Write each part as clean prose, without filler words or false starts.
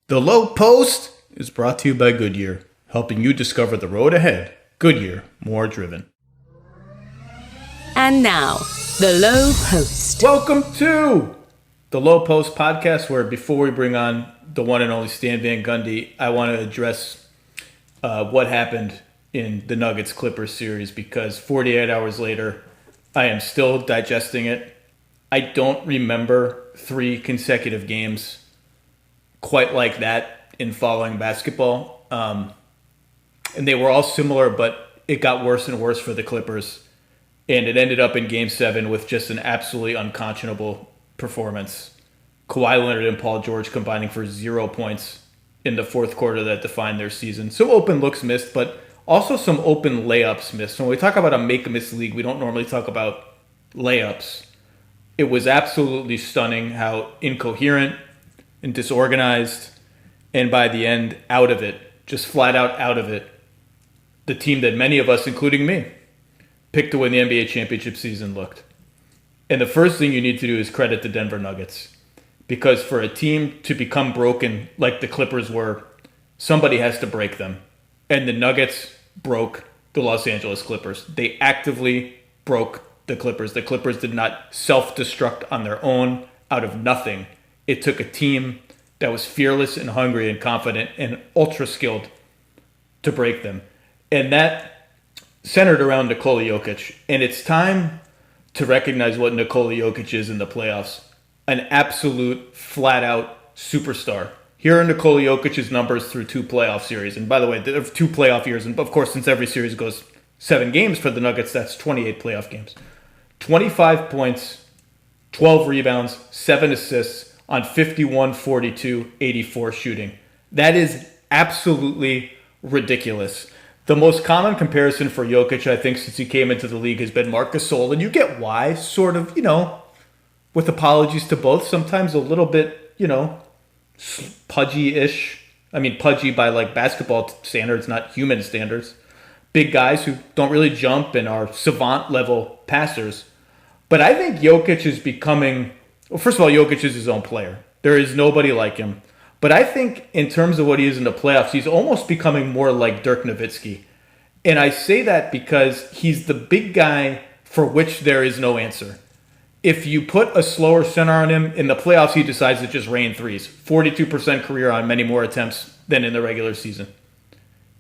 The Lowe Post is brought to you by Goodyear, helping you discover the road ahead. Goodyear, more driven. And now, the Lowe Post. Welcome to the Lowe Post podcast, where before we bring on the one and only Stan Van Gundy, I want to address what happened in the Nuggets-Clippers series, because 48 hours later, I am still digesting it. I don't remember 3 consecutive games quite like that in following basketball. And they were all similar, but it got worse and worse for the Clippers. And it ended up in Game 7 with just an absolutely unconscionable performance. Kawhi Leonard and Paul George combining for 0 points in the fourth quarter that defined their season. Some open looks missed, but also some open layups missed. When we talk about a make-a-miss league, we don't normally talk about layups. It was absolutely stunning how incoherent and disorganized, and by the end, out of it, just flat out of it, the team that many of us, including me, picked to win the NBA championship season looked. And the first thing you need to do is credit the Denver Nuggets, because for a team to become broken like the Clippers were, somebody has to break them. And the Nuggets broke the Los Angeles Clippers. They actively broke the Clippers. The Clippers did not self-destruct on their own out of nothing. It took a team that was fearless and hungry and confident and ultra-skilled to break them. And that centered around Nikola Jokic. And it's time to recognize what Nikola Jokic is in the playoffs. An absolute, flat-out superstar. Here are Nikola Jokic's numbers through 2 playoff series. And by the way, there are 2 playoff years. And of course, since every series goes 7 games for the Nuggets, that's 28 playoff games. 25 points, 12 rebounds, 7 assists, on 51, 42, 84 shooting. That is absolutely ridiculous. The most common comparison for Jokic, I think, since he came into the league has been Marc Gasol, and you get why, sort of, with apologies to both, sometimes a little bit, pudgy-ish. I mean, pudgy by like basketball standards, not human standards. Big guys who don't really jump and are savant-level passers. But I think Jokic is becoming... Well, first of all, Jokic is his own player. There is nobody like him. But I think in terms of what he is in the playoffs, he's almost becoming more like Dirk Nowitzki. And I say that because he's the big guy for which there is no answer. If you put a slower center on him, in the playoffs he decides to just rain threes. 42% career on many more attempts than in the regular season.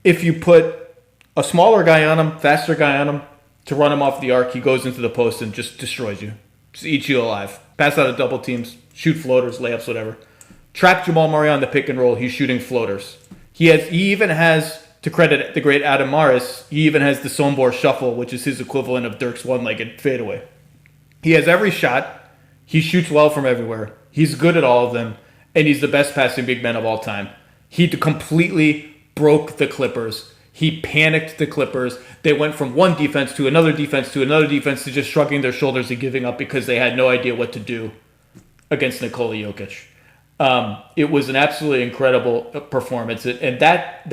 If you put a smaller guy on him, faster guy on him, to run him off the arc, he goes into the post and just destroys you. Just eats you alive. Pass out of double teams, shoot floaters, layups, whatever. Trap Jamal Murray on the pick and roll. He's shooting floaters. He even has, to credit the great Adam Morris, he even has the Sombor shuffle, which is his equivalent of Dirk's one-legged fadeaway. He has every shot. He shoots well from everywhere. He's good at all of them. And he's the best passing big man of all time. He completely broke the Clippers. He panicked the Clippers. They went from one defense to another defense to another defense to just shrugging their shoulders and giving up because they had no idea what to do against Nikola Jokic. It was an absolutely incredible performance. And that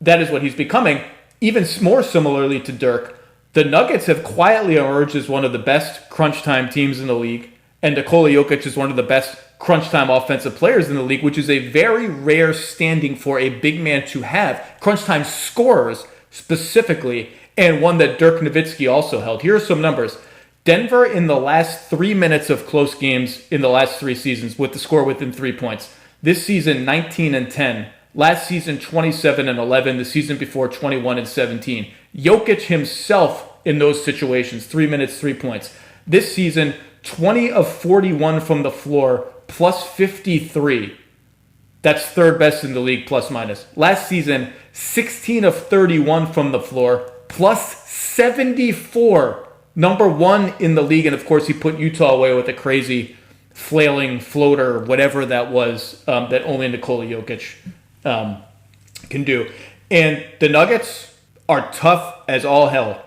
is what he's becoming. Even more similarly to Dirk, the Nuggets have quietly emerged as one of the best crunch time teams in the league. And Nikola Jokic is one of the best crunch time offensive players in the league, which is a very rare standing for a big man to have. Crunch time scorers specifically, and one that Dirk Nowitzki also held. Here are some numbers. Denver in the last 3 minutes of close games in the last 3 seasons with the score within 3 points. This season, 19-10. Last season, 27-11. The season before, 21-17. Jokic himself in those situations, 3 minutes, 3 points. This season, 20 of 41 from the floor, plus 53. That's third best in the league, plus minus. Last season, 16 of 31 from the floor, plus 74. Number 1 in the league. And of course, he put Utah away with a crazy flailing floater, whatever that was, that only Nikola Jokic can do. And the Nuggets are tough as all hell.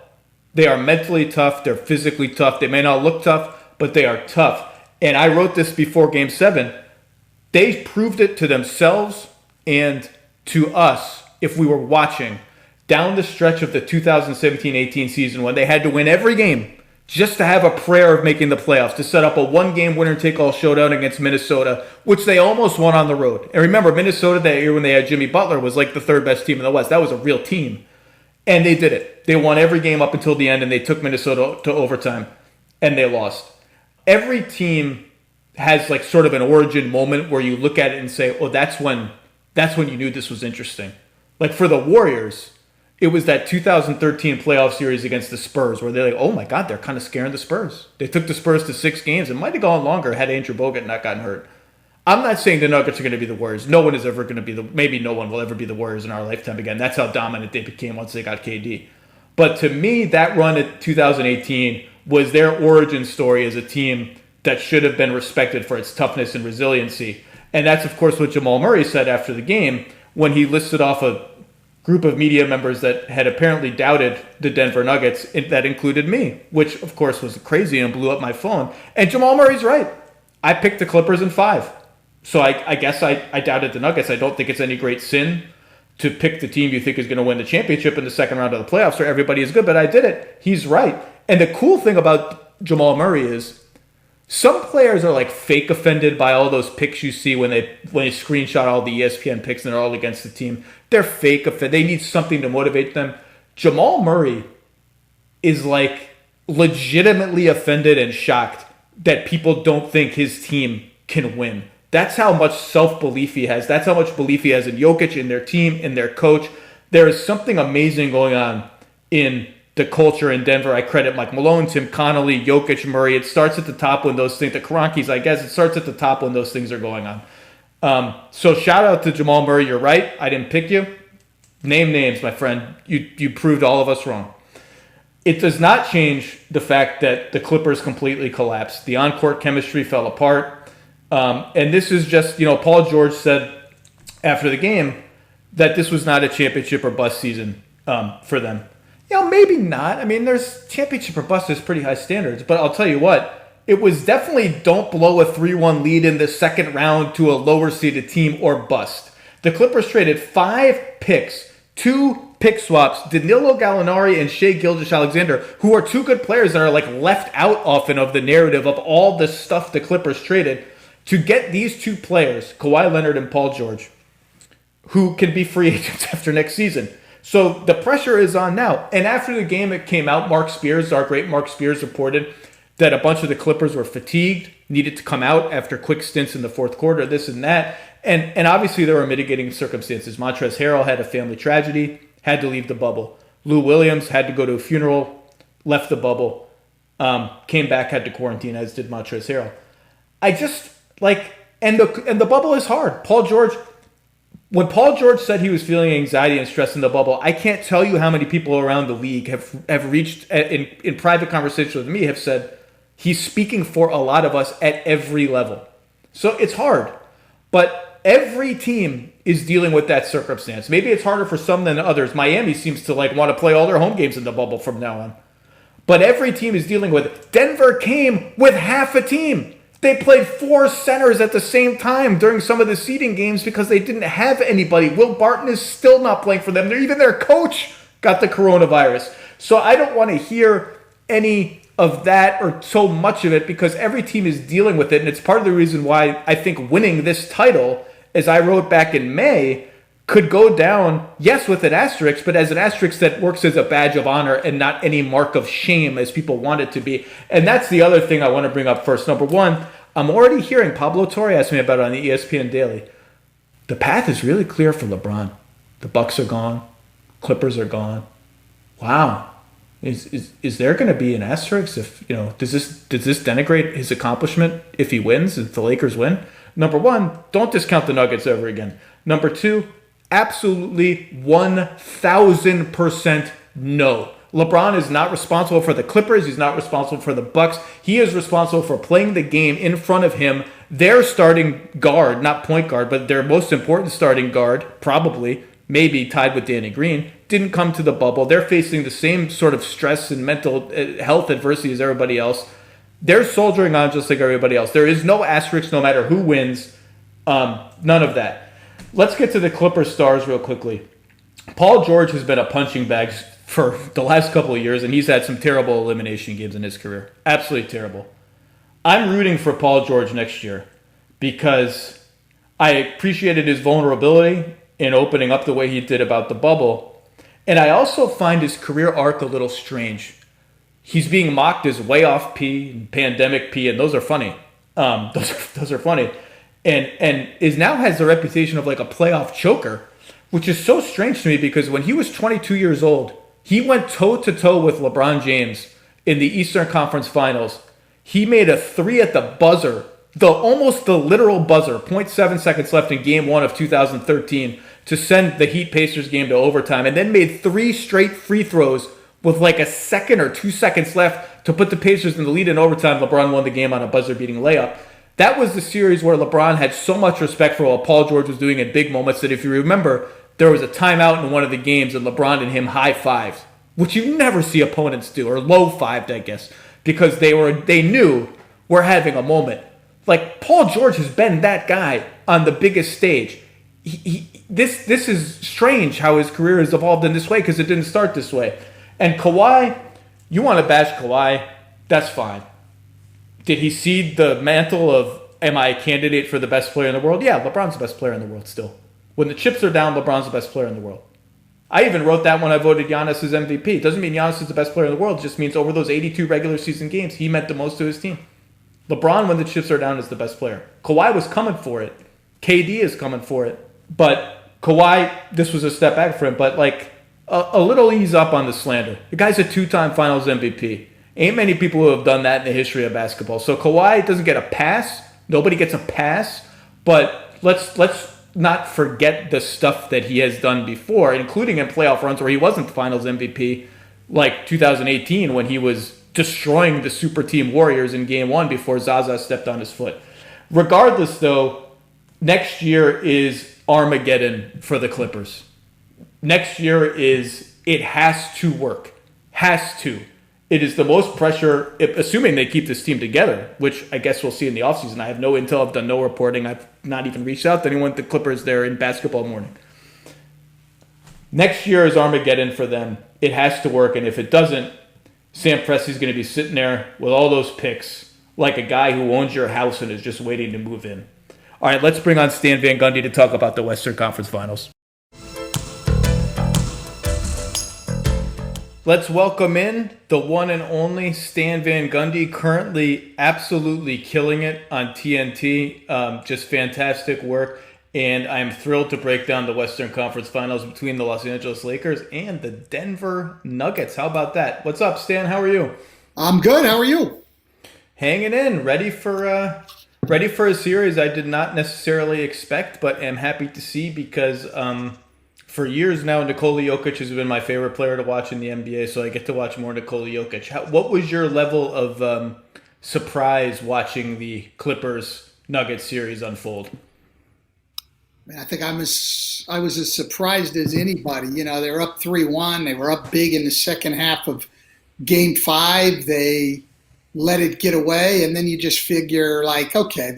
They are mentally tough. They're physically tough. They may not look tough, but they are tough. And I wrote this before Game 7. They proved it to themselves and to us, if we were watching, down the stretch of the 2017-18 season when they had to win every game just to have a prayer of making the playoffs, to set up a one-game winner-take-all showdown against Minnesota, which they almost won on the road. And remember, Minnesota that year when they had Jimmy Butler was like the third best team in the West. That was a real team. And they did it. They won every game up until the end, and they took Minnesota to overtime, and they lost. Every team has like sort of an origin moment where you look at it and say, oh, that's when you knew this was interesting. Like for the Warriors, it was that 2013 playoff series against the Spurs where they're like, oh my God, they're kind of scaring the Spurs. They took the Spurs to 6 games. It might have gone longer had Andrew Bogut not gotten hurt. I'm not saying the Nuggets are going to be the Warriors. No one is ever going to be maybe no one will ever be the Warriors in our lifetime again. That's how dominant they became once they got KD. But to me, that run at 2018 was their origin story as a team that should have been respected for its toughness and resiliency. And that's, of course, what Jamal Murray said after the game when he listed off a group of media members that had apparently doubted the Denver Nuggets. That included me, which, of course, was crazy and blew up my phone. And Jamal Murray's right. I picked the Clippers in 5. So I guess I doubted the Nuggets. I don't think it's any great sin to pick the team you think is going to win the championship in the second round of the playoffs where everybody is good, but I did it. He's right. And the cool thing about Jamal Murray is some players are like fake offended by all those picks you see when they screenshot all the ESPN picks and they're all against the team. They're fake offended. They need something to motivate them. Jamal Murray is like legitimately offended and shocked that people don't think his team can win. That's how much self-belief he has. That's how much belief he has in Jokic, in their team, in their coach. There is something amazing going on in the culture in Denver. I credit Mike Malone, Tim Connolly, Jokic, Murray. It starts at the top when those things, the Kroenkes, I guess, it starts at the top when those things are going on. So shout out to Jamal Murray. You're right. I didn't pick you. Name names, my friend. You proved all of us wrong. It does not change the fact that the Clippers completely collapsed. The on-court chemistry fell apart. And this is just, Paul George said after the game that this was not a championship or bust season for them. Maybe not. I mean, there's championship or bust is pretty high standards. But I'll tell you what, it was definitely don't blow a 3-1 lead in the second round to a lower-seeded team or bust. The Clippers traded 5 picks, 2 pick swaps, Danilo Gallinari and Shai Gilgeous-Alexander, who are 2 good players that are like left out often of the narrative of all the stuff the Clippers traded, to get these 2 players, Kawhi Leonard and Paul George, who can be free agents after next season. So the pressure is on now. And after the game, it came out, Mark Spears, our great Mark Spears, reported that a bunch of the Clippers were fatigued, needed to come out after quick stints in the fourth quarter, this and that. And obviously there were mitigating circumstances. Montrezl Harrell had a family tragedy, had to leave the bubble. Lou Williams had to go to a funeral, left the bubble, came back, had to quarantine, as did Montrezl Harrell. I just... and the bubble is hard. When Paul George said he was feeling anxiety and stress in the bubble, I can't tell you how many people around the league have reached in private conversations with me have said he's speaking for a lot of us at every level. So it's hard, but every team is dealing with that circumstance. Maybe it's harder for some than others. Miami seems to want to play all their home games in the bubble from now on, but every team is dealing with it. Denver came with half a team. They played 4 centers at the same time during some of the seeding games because they didn't have anybody. Will Barton is still not playing for them. Even their coach got the coronavirus. So I don't want to hear any of that or so much of it because every team is dealing with it. And it's part of the reason why I think winning this title, as I wrote back in May, could go down, yes, with an asterisk, but as an asterisk that works as a badge of honor and not any mark of shame as people want it to be. And that's the other thing I want to bring up first. Number one, I'm already hearing Pablo Torre asked me about it on the ESPN Daily. The path is really clear for LeBron. The Bucks are gone. Clippers are gone. Wow. Is there going to be an asterisk if, does this denigrate his accomplishment if he wins, if the Lakers win? Number one, don't discount the Nuggets ever again. Number two, absolutely 1,000% no. LeBron is not responsible for the Clippers. He's not responsible for the Bucks. He is responsible for playing the game in front of him. Their starting guard, not point guard, but their most important starting guard, probably, maybe tied with Danny Green, didn't come to the bubble. They're facing the same sort of stress and mental health adversity as everybody else. They're soldiering on just like everybody else. There is no asterisk no matter who wins. None of that. Let's get to the Clippers stars real quickly. Paul George has been a punching bag for the last couple of years, and he's had some terrible elimination games in his career. Absolutely terrible. I'm rooting for Paul George next year because I appreciated his vulnerability in opening up the way he did about the bubble. And I also find his career arc a little strange. He's being mocked as way off P and pandemic P, and those are funny. Those are funny. And is now has the reputation of like a playoff choker, which is so strange to me because when he was 22 years old, he went toe-to-toe with LeBron James in the Eastern Conference Finals. He made a 3 at the buzzer, almost the literal buzzer, 0.7 seconds left in Game 1 of 2013 to send the Heat Pacers game to overtime, and then made 3 straight free throws with like a second or 2 seconds left to put the Pacers in the lead in overtime. LeBron won the game on a buzzer-beating layup. That was the series where LeBron had so much respect for what Paul George was doing in big moments that if you remember, there was a timeout in one of the games and LeBron and him high-fived, which you never see opponents do, or low-fived, I guess, because they knew we're having a moment. Like, Paul George has been that guy on the biggest stage. This is strange how his career has evolved in this way because it didn't start this way. And Kawhi, you want to bash Kawhi, that's fine. Did he cede the mantle of, am I a candidate for the best player in the world? Yeah, LeBron's the best player in the world still. When the chips are down, LeBron's the best player in the world. I even wrote that when I voted Giannis as MVP. It doesn't mean Giannis is the best player in the world. It just means over those 82 regular season games, he meant the most to his team. LeBron, when the chips are down, is the best player. Kawhi was coming for it. KD is coming for it. But Kawhi, this was a step back for him. But like a little ease up on the slander. The guy's a 2-time Finals MVP. Ain't many people who have done that in the history of basketball. So Kawhi doesn't get a pass. Nobody gets a pass. But let's not forget the stuff that he has done before, including in playoff runs where he wasn't the Finals MVP, like 2018 when he was destroying the super team Warriors in Game 1 before Zaza stepped on his foot. Regardless, though, next year is Armageddon for the Clippers. Next year it has to work. Has to. It is the most pressure, assuming they keep this team together, which I guess we'll see in the offseason. I have no intel. I've done no reporting. I've not even reached out to anyone at the Clippers there in Basketball Morning. Next year is Armageddon for them. It has to work, and if it doesn't, Sam Presti's going to be sitting there with all those picks like a guy who owns your house and is just waiting to move in. All right, let's bring on Stan Van Gundy to talk about the Western Conference Finals. Let's welcome in the one and only Stan Van Gundy, currently absolutely killing it on TNT. Just fantastic work. And I'm thrilled to break down the Western Conference Finals between the Los Angeles Lakers and the Denver Nuggets. How about that? What's up, Stan? How are you? I'm good. How are you? Hanging in. Ready for a series I did not necessarily expect, but am happy to see because for years now, Nikola Jokic has been my favorite player to watch in the NBA, so I get to watch more Nikola Jokic. What was your level of surprise watching the Clippers-Nuggets series unfold? I think I was as surprised as anybody. You know, they were up 3-1. They were up big in the second half of Game 5. They let it get away, and then you just figure, like, okay,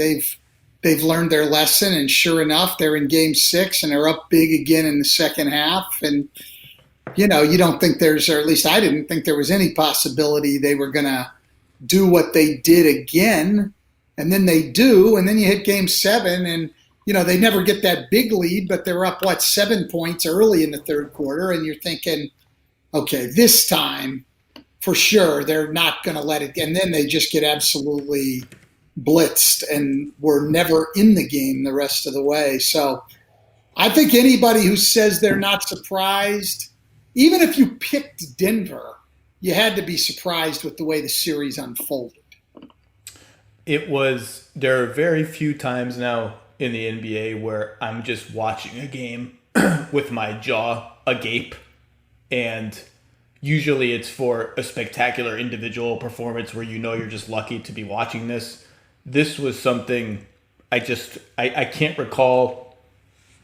they've learned their lesson, and sure enough, they're in Game 6, and they're up big again in the second half. And, you know, you don't think or at least I didn't think there was any possibility they were going to do what they did again. And then they do, and then you hit Game 7, and, you know, they never get that big lead, but they're up, 7 points early in the third quarter, and you're thinking, okay, this time, for sure, they're not going to let it. And then they just get absolutely blitzed and were never in the game the rest of the way. So I think anybody who says they're not surprised, even if you picked Denver, you had to be surprised with the way the series unfolded. There are very few times now in the NBA where I'm just watching a game with my jaw agape, and usually it's for a spectacular individual performance where you know you're just lucky to be watching this. This was something I can't recall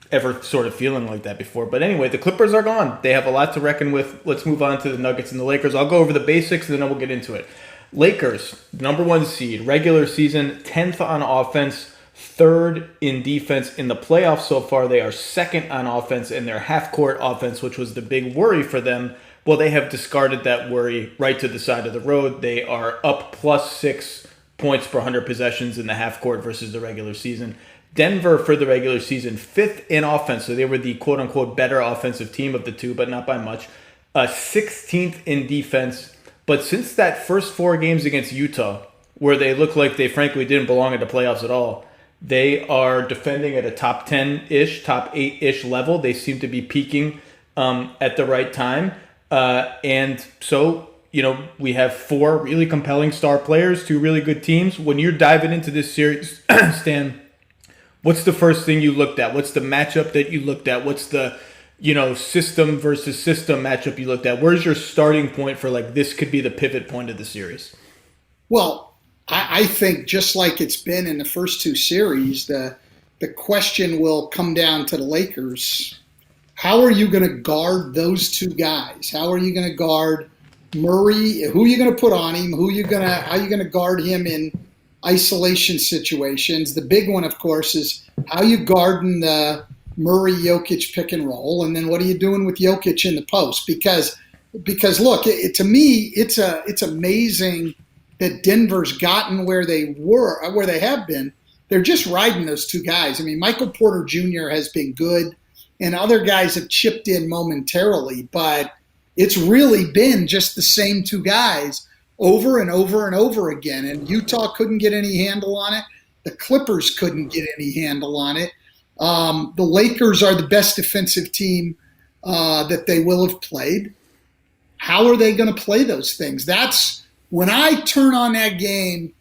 ever sort of feeling like that before. But anyway, the Clippers are gone. They have a lot to reckon with. Let's move on to the Nuggets and the Lakers. I'll go over the basics and then we'll get into it. Lakers, number 1 seed, regular season, 10th on offense, 3rd in defense. In the playoffs so far, they are 2nd on offense in their half-court offense, which was the big worry for them Well, they have discarded that worry right to the side of the road. They are up +6 points per 100 possessions in the half court versus the regular season. Denver, for the regular season, 5th in offense. So they were the quote-unquote better offensive team of the two, but not by much. 16th in defense. But since that first 4 games against Utah, where they looked like they frankly didn't belong in the playoffs at all, they are defending at a top 10-ish, top 8-ish level. They seem to be peaking at the right time. And so, we have 4 really compelling star players, 2 really good teams. When you're diving into this series, Stan, what's the first thing you looked at? What's the matchup that you looked at? What's the, system versus system matchup you looked at? Where's your starting point for this could be the pivot point of the series? Well, I think just like it's been in the first 2 series, the question will come down to the Lakers. How are you going to guard those 2 guys? How are you going to guard Murray? Who are you going to put on him? How are you going to guard him in isolation situations? The big one, of course, is how you guarding the Murray-Jokic pick and roll, and then what are you doing with Jokic in the post? Because look, to me, it's amazing that Denver's gotten where they have been. They're just riding those 2 guys. I mean, Michael Porter Jr. has been good, and other guys have chipped in momentarily, but it's really been just the same 2 guys over and over and over again. And Utah couldn't get any handle on it. The Clippers couldn't get any handle on it. The Lakers are the best defensive team that they will have played. How are they going to play those things? That's when I turn on that game,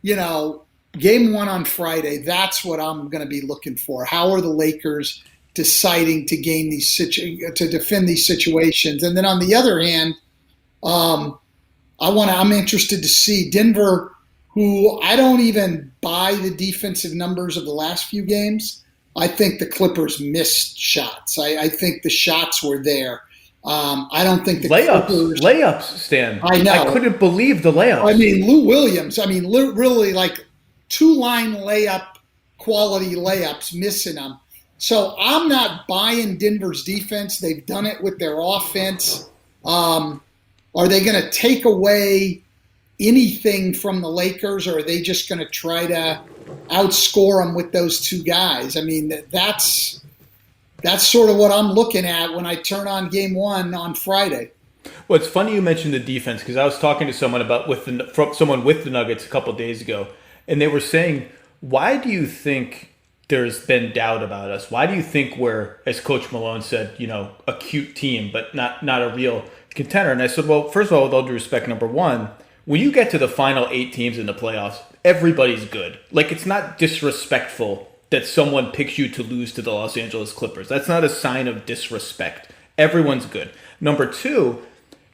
game 1 on Friday, that's what I'm going to be looking for. How are the Lakers deciding to defend these situations? And then on the other hand, I'm interested to see Denver, who I don't even buy the defensive numbers of the last few games. I think the Clippers missed shots. I think the shots were there. I don't think the layups, Stan. I know. I couldn't believe the layups. I mean, Lou Williams. Really 2-line layup, quality layups, missing them. So I'm not buying Denver's defense. They've done it with their offense. Are they going to take away anything from the Lakers, or are they just going to try to outscore them with those 2 guys? I mean, that's sort of what I'm looking at when I turn on game 1 on Friday. Well, it's funny you mentioned the defense, because I was talking to someone someone with the Nuggets a couple days ago, and they were saying, why do you think there's been doubt about us? Why do you think we're, as Coach Malone said, a cute team, but not a real contender? And I said, well, first of all, with all due respect, number 1, when you get to the final 8 teams in the playoffs, everybody's good. It's not disrespectful that someone picks you to lose to the Los Angeles Clippers. That's not a sign of disrespect. Everyone's good. Number 2,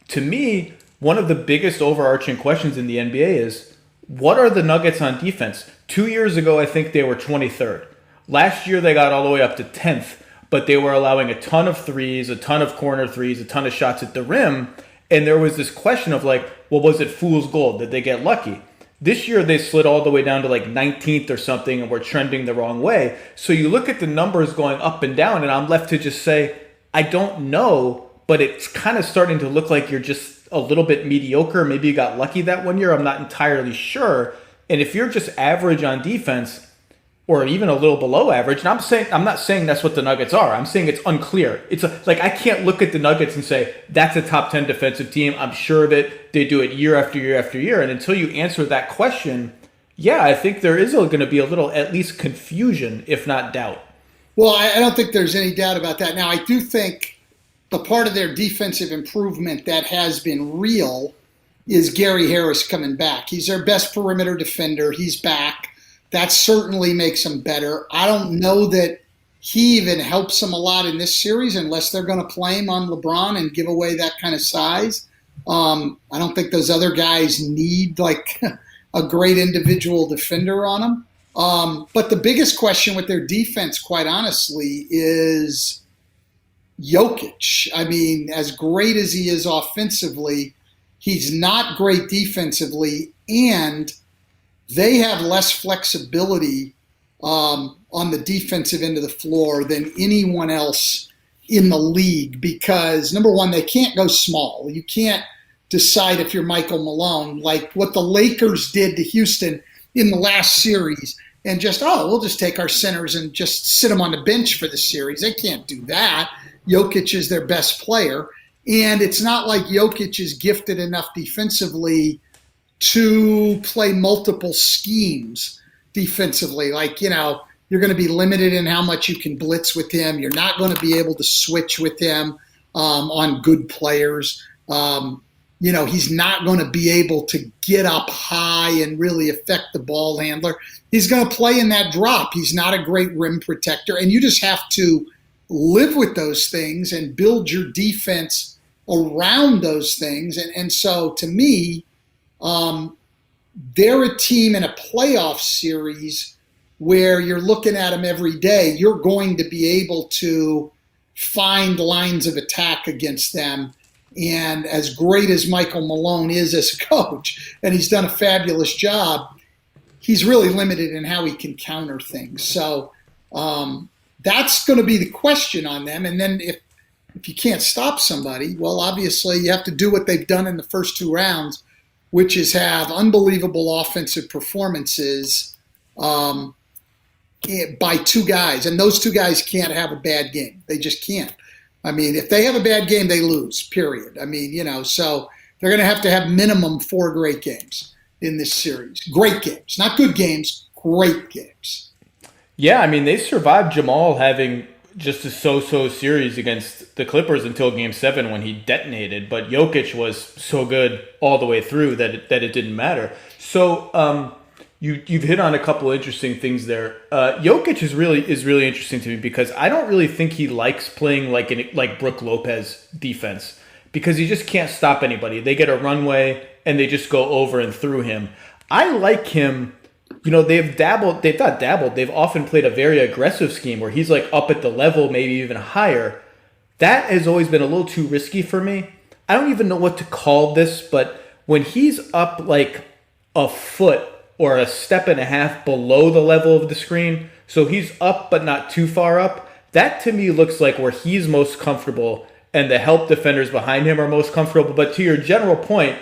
to me, one of the biggest overarching questions in the NBA is, what are the Nuggets on defense? 2 years ago, I think they were 23rd. Last year, they got all the way up to 10th, but they were allowing a ton of threes, a ton of corner threes, a ton of shots at the rim. And there was this question of was it fool's gold? Did they get lucky? This year, they slid all the way down to 19th or something, and we're trending the wrong way. So you look at the numbers going up and down, and I'm left to just say, I don't know, but it's kind of starting to look like you're just a little bit mediocre. Maybe you got lucky that one year. I'm not entirely sure. And if you're just average on defense, or even a little below average, and I'm not saying that's what the Nuggets are. I'm saying it's unclear. It's I can't look at the Nuggets and say that's a top 10 defensive team. I'm sure that they do it year after year after year. And until you answer that question, yeah, I think there is going to be a little, at least, confusion, if not doubt. Well, I don't think there's any doubt about that. Now, I do think the part of their defensive improvement that has been real is Gary Harris coming back. He's their best perimeter defender. He's back. That certainly makes them better. I don't know that he even helps them a lot in this series unless they're going to play him on LeBron and give away that kind of size. I don't think those other guys need a great individual defender on them. But the biggest question with their defense, quite honestly, is Jokic. I mean, as great as he is offensively, he's not great defensively, and they have less flexibility on the defensive end of the floor than anyone else in the league because, number one, they can't go small. You can't decide if you're Michael Malone, like what the Lakers did to Houston in the last series, and we'll just take our centers and just sit them on the bench for the series. They can't do that. Jokic is their best player. And it's not like Jokic is gifted enough defensively to play multiple schemes defensively. Like, you're going to be limited in how much you can blitz with him. You're not going to be able to switch with him on good players. He's not going to be able to get up high and really affect the ball handler. He's going to play in that drop. He's not a great rim protector. And you just have to live with those things and build your defense around those things. And so to me, they're a team in a playoff series where you're looking at them every day. You're going to be able to find lines of attack against them. And as great as Michael Malone is as a coach, and he's done a fabulous job, he's really limited in how he can counter things. So that's going to be the question on them. And then if you can't stop somebody, well, obviously you have to do what they've done in the first two rounds, which is have unbelievable offensive performances by two guys. And those two guys can't have a bad game. They just can't. I mean, if they have a bad game, they lose, period. I mean, so they're going to have minimum 4 great games in this series. Great games. Not good games, great games. Yeah, I mean, they survived Jamal having just a so-so series against the Clippers until Game 7 when he detonated. But Jokic was so good all the way through that it didn't matter. So you've hit on a couple interesting things there. Jokic is really interesting to me because I don't really think he likes playing like Brook Lopez defense because he just can't stop anybody. They get a runway and they just go over and through him. I like him. They've often played a very aggressive scheme where he's like up at the level, maybe even higher. That has always been a little too risky for me. I don't even know what to call this, but when he's up like a foot or a step and a half below the level of the screen, so he's up but not too far up, that to me looks like where he's most comfortable and the help defenders behind him are most comfortable. But to your general point,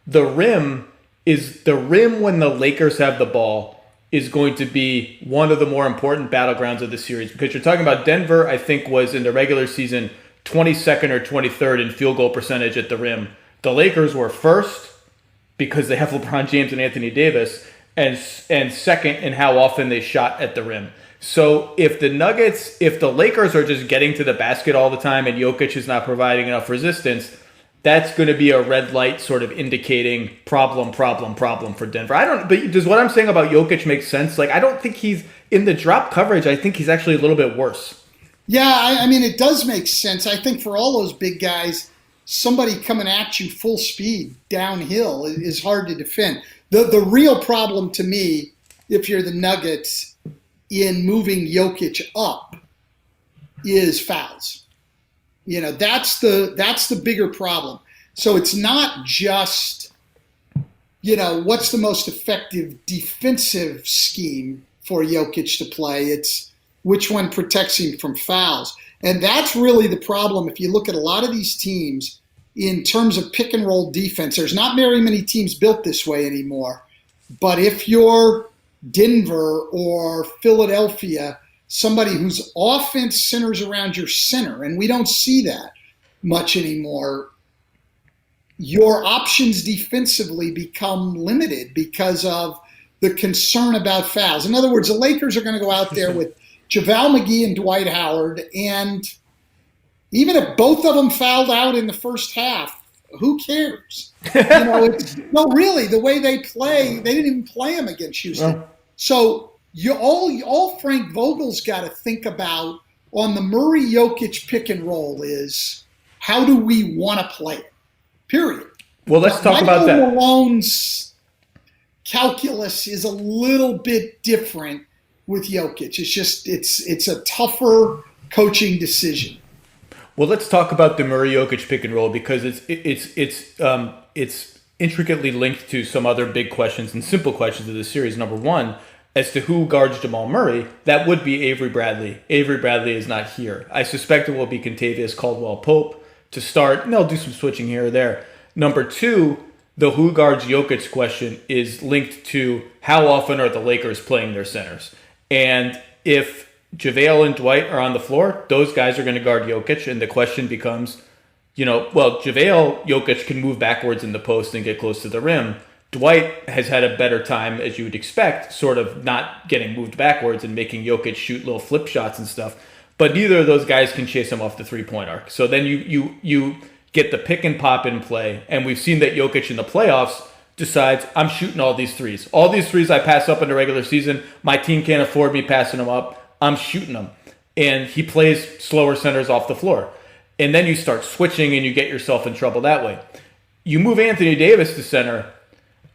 the rim when the Lakers have the ball is going to be one of the more important battlegrounds of the series because you're talking about Denver, I think, was in the regular season 22nd or 23rd in field goal percentage at the rim. The Lakers were first because they have LeBron James and Anthony Davis, and second in how often they shot at the rim. So if the Lakers are just getting to the basket all the time and Jokic is not providing enough resistance, that's going to be a red light sort of indicating problem for Denver. But does what I'm saying about Jokic make sense? Like, I don't think he's in the drop coverage. I think he's actually a little bit worse. Yeah, I mean, it does make sense. I think for all those big guys, somebody coming at you full speed downhill is hard to defend. The real problem to me, if you're the Nuggets, in moving Jokic up is fouls. That's the bigger problem. So it's not just, what's the most effective defensive scheme for Jokic to play. It's which one protects him from fouls. And that's really the problem. If you look at a lot of these teams in terms of pick and roll defense, there's not very many teams built this way anymore. But if you're Denver or Philadelphia, somebody whose offense centers around your center, and we don't see that much anymore, your options defensively become limited because of the concern about fouls. In other words, the Lakers are going to go out there with JaVale McGee and Dwight Howard, and even if both of them fouled out in the first half, who cares? Really, the way they play, they didn't even play them against Houston. Yeah. So all Frank Vogel's got to think about on the Murray-Jokic pick and roll is how do we want to play it? Period. Well, let's talk about that. Michael Malone's calculus is a little bit different with Jokic. It's just it's a tougher coaching decision. Well, let's talk about the Murray-Jokic pick and roll because it's intricately linked to some other big questions and simple questions of this series. Number one, as to who guards Jamal Murray, that would be Avery Bradley. Avery Bradley is not here. I suspect it will be Kentavious Caldwell-Pope to start, and they'll do some switching here or there. Number two, the who guards Jokic question is linked to how often are the Lakers playing their centers. And if JaVale and Dwight are on the floor, those guys are going to guard Jokic, and the question becomes, JaVale, Jokic can move backwards in the post and get close to the rim. Dwight has had a better time, as you would expect, sort of not getting moved backwards and making Jokic shoot little flip shots and stuff. But neither of those guys can chase him off the three-point arc. So then you get the pick and pop in play, and we've seen that Jokic in the playoffs decides, I'm shooting all these threes. All these threes I pass up in the regular season, my team can't afford me passing them up. I'm shooting them. And he plays slower centers off the floor. And then you start switching and you get yourself in trouble that way. You move Anthony Davis to center.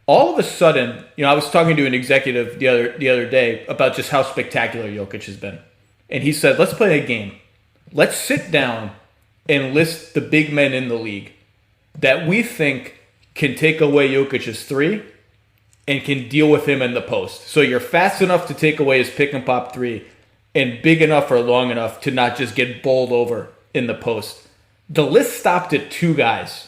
All of a sudden, I was talking to an executive the other day about just how spectacular Jokic has been. And he said, let's play a game. Let's sit down and list the big men in the league that we think can take away Jokic's three and can deal with him in the post. So you're fast enough to take away his pick and pop three and big enough or long enough to not just get bowled over in the post. The list stopped at two guys.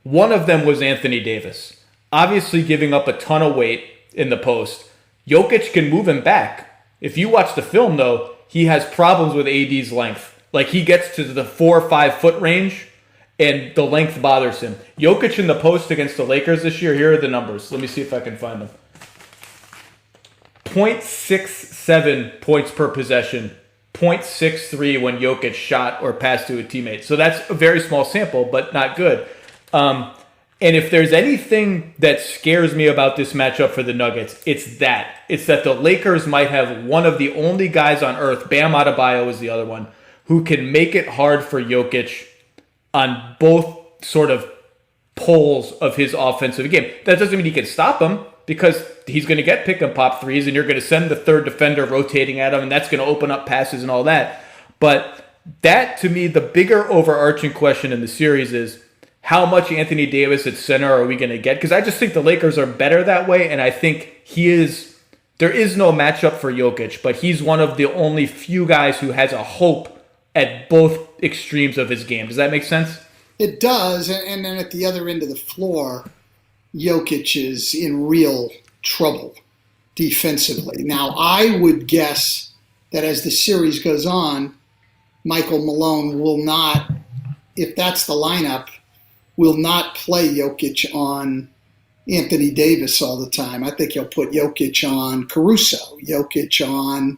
One of them was Anthony Davis. Obviously giving up a ton of weight in the post. Jokic can move him back. If you watch the film, though, he has problems with AD's length. Like, he gets to the 4 or 5 foot range, and the length bothers him. Jokic in the post against the Lakers this year, here are the numbers. Let me see if I can find them. 0.67 points per possession. 0.63 when Jokic shot or passed to a teammate. So that's a very small sample, but not good. And if there's anything that scares me about this matchup for the Nuggets, it's that. It's that the Lakers might have one of the only guys on earth, Bam Adebayo is the other one, who can make it hard for Jokic on both sort of poles of his offensive game. That doesn't mean he can stop him, because he's going to get pick and pop threes, and you're going to send the third defender rotating at him, and that's going to open up passes and all that. But that, to me, the bigger overarching question in the series is, how much Anthony Davis at center are we going to get? Because I just think the Lakers are better that way, and I think there is no matchup for Jokic, but he's one of the only few guys who has a hope at both extremes of his game. Does that make sense? It does, and then at the other end of the floor, Jokic is in real trouble defensively. Now, I would guess that as the series goes on, Michael Malone will not, if that's the lineup, will not play Jokic on Anthony Davis all the time. I think he'll put Jokic on Caruso, Jokic on,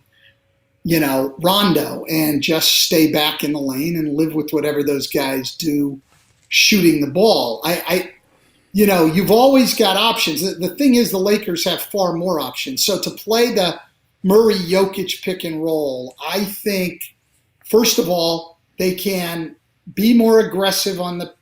Rondo, and just stay back in the lane and live with whatever those guys do shooting the ball. You've always got options. The thing is, the Lakers have far more options. So to play the Murray-Jokic pick and roll, I think, first of all, they can be more aggressive on the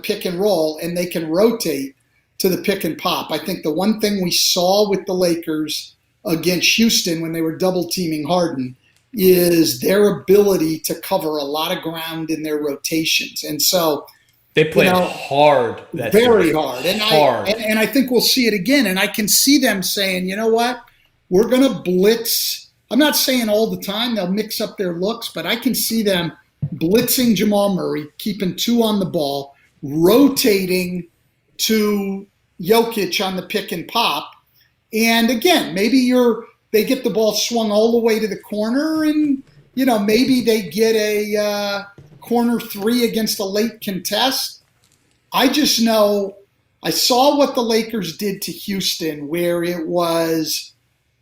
pick and roll, and they can rotate to the pick and pop. I think the one thing we saw with the Lakers against Houston when they were double teaming Harden is their ability to cover a lot of ground in their rotations. And so they played hard. Very hard. And I think we'll see it again. And I can see them saying, you know what, we're going to blitz. I'm not saying all the time they'll mix up their looks, but I can see them blitzing Jamal Murray, keeping two on the ball, rotating to Jokic on the pick and pop. And again, maybe they get the ball swung all the way to the corner, and maybe they get a corner three against a late contest. I just know I saw what the Lakers did to Houston, where it was,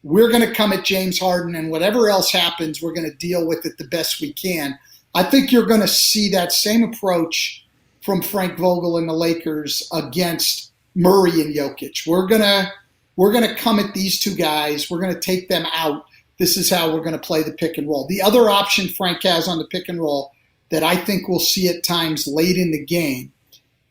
we're going to come at James Harden, and whatever else happens, we're going to deal with it the best we can. I think you're going to see that same approach from Frank Vogel and the Lakers against Murray and Jokic. We're gonna come at these two guys. We're gonna take them out. This is how we're gonna play the pick and roll. The other option Frank has on the pick and roll that I think we'll see at times late in the game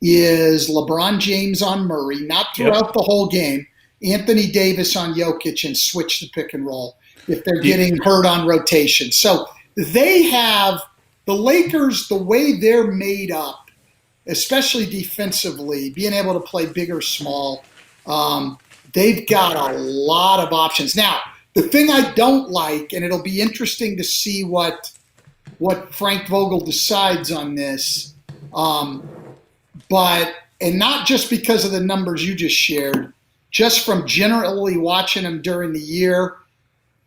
is LeBron James on Murray, not throughout the whole game, Anthony Davis on Jokic, and switch the pick and roll if they're getting hurt on rotation. So they have, the Lakers, the way they're made up, especially defensively, being able to play big or small, they've got a lot of options. Now, The thing I don't like, and it'll be interesting to see what Frank Vogel decides on this, and not just because of the numbers you just shared, just from generally watching him during the year,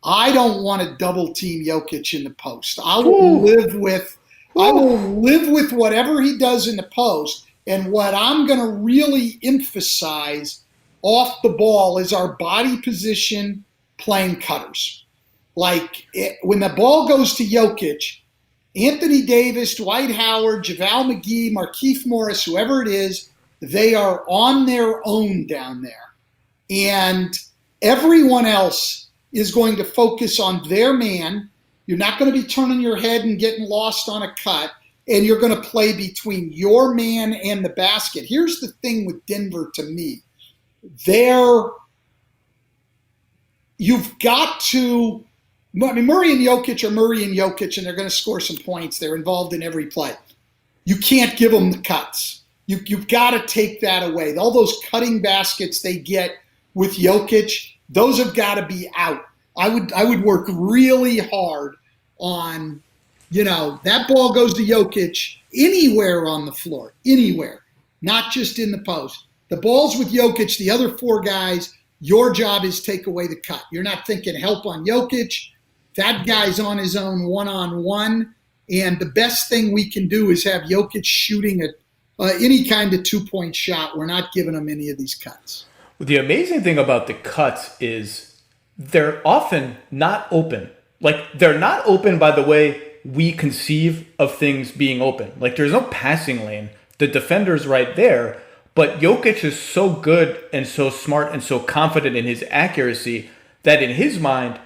I don't want to double team Jokic in the post. I will live with whatever he does in the post. And what I'm going to really emphasize off the ball is our body position playing cutters. When the ball goes to Jokic, Anthony Davis, Dwight Howard, JaVale McGee, Markieff Morris, whoever it is, they are on their own down there. And everyone else is going to focus on their man. You're not going to be turning your head and getting lost on a cut, and you're going to play between your man and the basket. Here's the thing with Denver to me. You've got to – Murray and Jokic are Murray and Jokic, and they're going to score some points. They're involved in every play. You can't give them the cuts. You've got to take that away. All those cutting baskets they get with Jokic, those have got to be out. I would work really hard on, that ball goes to Jokic anywhere on the floor, anywhere, not just in the post. The ball's with Jokic, the other four guys, your job is take away the cut. You're not thinking help on Jokic. That guy's on his own one-on-one, and the best thing we can do is have Jokic shooting any kind of two-point shot. We're not giving him any of these cuts. The amazing thing about the cuts is they're often not open. They're not open by the way we conceive of things being open. There's no passing lane. The defender's right there. But Jokic is so good and so smart and so confident in his accuracy that in his mind,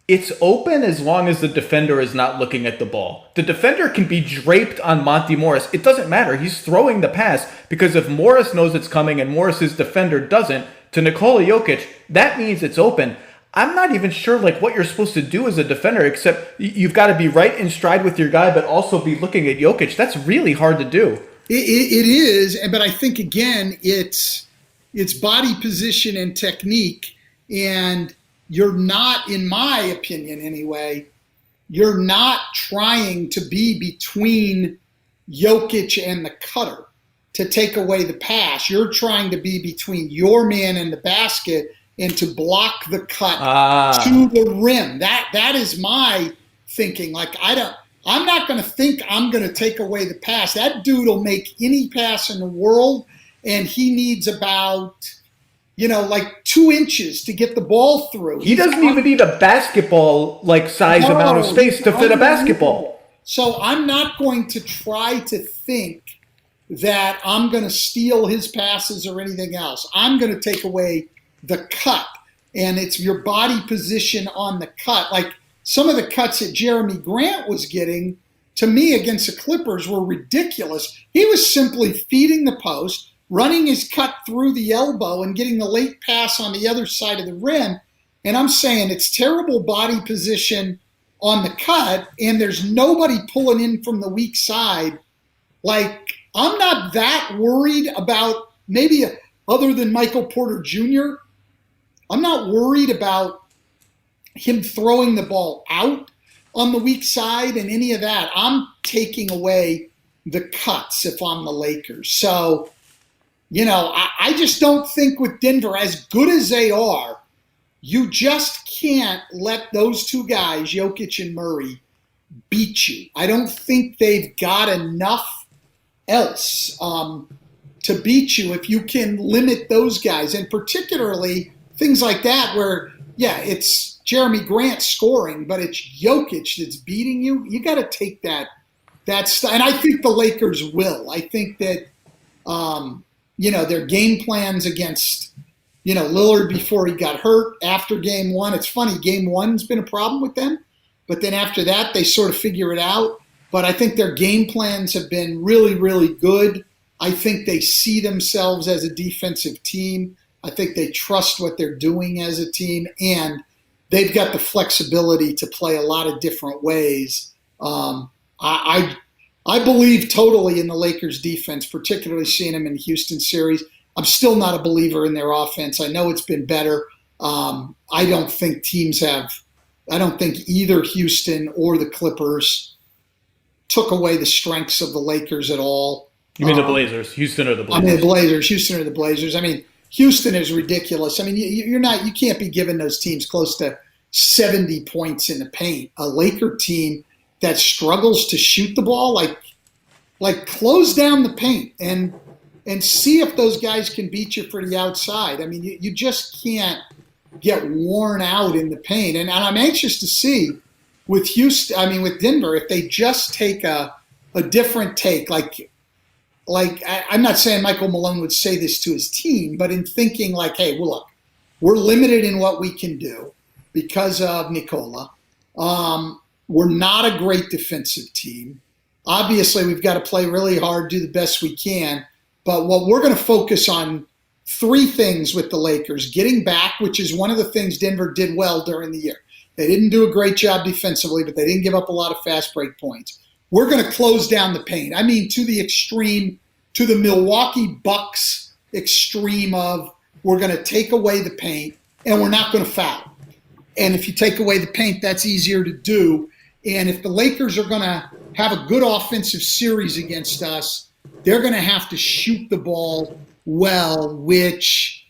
it's open as long as the defender is not looking at the ball. The defender can be draped on Monty Morris. It doesn't matter. He's throwing the pass because if Morris knows it's coming and Morris's defender doesn't, to Nikola Jokic, that means it's open. I'm not even sure what you're supposed to do as a defender, except you've got to be right in stride with your guy, but also be looking at Jokic. That's really hard to do. It is, but I think, again, it's body position and technique, and you're not, in my opinion anyway, you're not trying to be between Jokic and the cutter to take away the pass. You're trying to be between your man and the basket and to block the cut to the rim. That is my thinking. I'm not going to think I'm going to take away the pass. That dude will make any pass in the world, and he needs about, 2 inches to get the ball through. He doesn't even need a basketball size amount of space to fit a basketball. So I'm not going to try to think that I'm going to steal his passes or anything else. I'm going to take away the cut, and it's your body position on the cut. Some of the cuts that Jeremy Grant was getting, to me, against the Clippers were ridiculous. He was simply feeding the post, running his cut through the elbow, and getting the late pass on the other side of the rim. And I'm saying it's terrible body position on the cut, and there's nobody pulling in from the weak side. I'm not that worried about, maybe other than Michael Porter Jr., I'm not worried about him throwing the ball out on the weak side and any of that. I'm taking away the cuts if I'm the Lakers. So, I just don't think with Denver, as good as they are, you just can't let those two guys, Jokic and Murray, beat you. I don't think they've got enough else to beat you if you can limit those guys. And particularly things like that where, it's Jeremy Grant scoring, but it's Jokic that's beating you. You got to take that and I think the Lakers will. I think that their game plans against Lillard before he got hurt, after game one. It's funny, game one's been a problem with them, but then after that they sort of figure it out. But I think their game plans have been really, really good. I think they see themselves as a defensive team. I think they trust what they're doing as a team, and they've got the flexibility to play a lot of different ways. I believe totally in the Lakers' defense, particularly seeing them in the Houston series. I'm still not a believer in their offense. I know it's been better. I don't think I don't think either Houston or the Clippers took away the strengths of the Lakers at all. You mean the Blazers? Houston or the Blazers? I mean the Blazers. Houston or the Blazers. I mean, Houston is ridiculous. I mean, you can't be giving those teams close to 70 points in the paint. A Laker team that struggles to shoot the ball, like close down the paint and see if those guys can beat you for the outside. I mean, you just can't get worn out in the paint. And I'm anxious to see with with Denver, if they just take a different take, I'm not saying Michael Malone would say this to his team, but in thinking like, hey, well, look, we're limited in what we can do because of Nikola. We're not a great defensive team. Obviously, we've got to play really hard, do the best we can. But what we're going to focus on 3 things with the Lakers: getting back, which is one of the things Denver did well during the year. They didn't do a great job defensively, but they didn't give up a lot of fast break points. We're going to close down the paint. I mean, to the extreme, to the Milwaukee Bucks extreme of we're going to take away the paint and we're not going to foul. And if you take away the paint, that's easier to do. And if the Lakers are going to have a good offensive series against us, they're going to have to shoot the ball well, which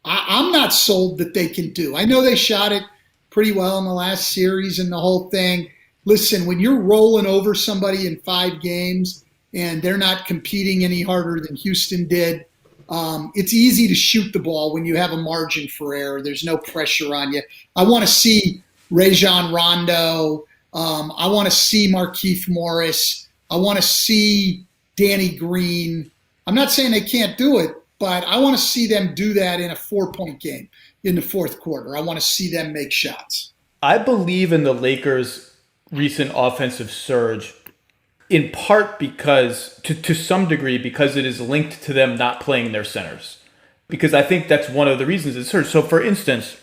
I'm not sold that they can do. I know they shot it pretty well in the last series and the whole thing. Listen, when you're rolling over somebody in 5 games and they're not competing any harder than Houston did, it's easy to shoot the ball when you have a margin for error. There's no pressure on you. I want to see Rajon Rondo. I want to see Markieff Morris. I want to see Danny Green. I'm not saying they can't do it, but I want to see them do that in a 4-point game in the fourth quarter. I want to see them make shots. I believe in the Lakers' recent offensive surge, in part because, to some degree, because it is linked to them not playing their centers. Because I think that's one of the reasons it surged. So, for instance,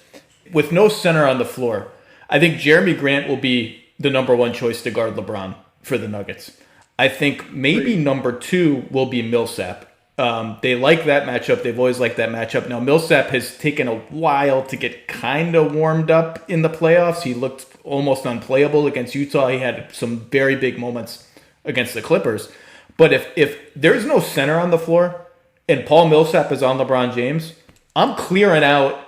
with no center on the floor, I think Jeremy Grant will be the number 1 choice to guard LeBron for the Nuggets. I think maybe number 2 will be Millsap. They like that matchup. They've always liked that matchup. Now, Millsap has taken a while to get kind of warmed up in the playoffs. He looked almost unplayable against Utah. He had some very big moments against the Clippers. But if there's no center on the floor and Paul Millsap is on LeBron James, I'm clearing out,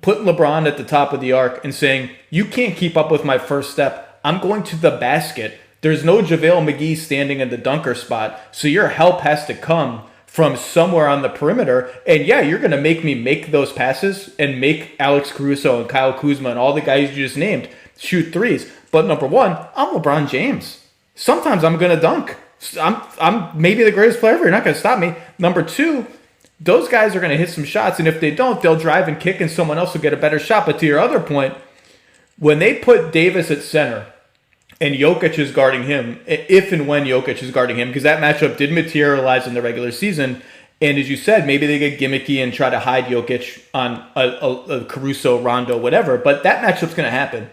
putting LeBron at the top of the arc and saying, you can't keep up with my first step. I'm going to the basket. There's no JaVale McGee standing in the dunker spot, so your help has to come from somewhere on the perimeter. And yeah, you're going to make me make those passes and make Alex Caruso and Kyle Kuzma and all the guys you just named shoot threes. But number 1, I'm LeBron James. Sometimes I'm going to dunk. I'm maybe the greatest player ever. You're not going to stop me. Number 2, those guys are going to hit some shots, and if they don't, they'll drive and kick, and someone else will get a better shot. But to your other point, when they put Davis at center and Jokic is guarding him, if and when Jokic is guarding him, because that matchup did materialize in the regular season, and as you said, maybe they get gimmicky and try to hide Jokic on a Caruso, Rondo, whatever, but that matchup's going to happen.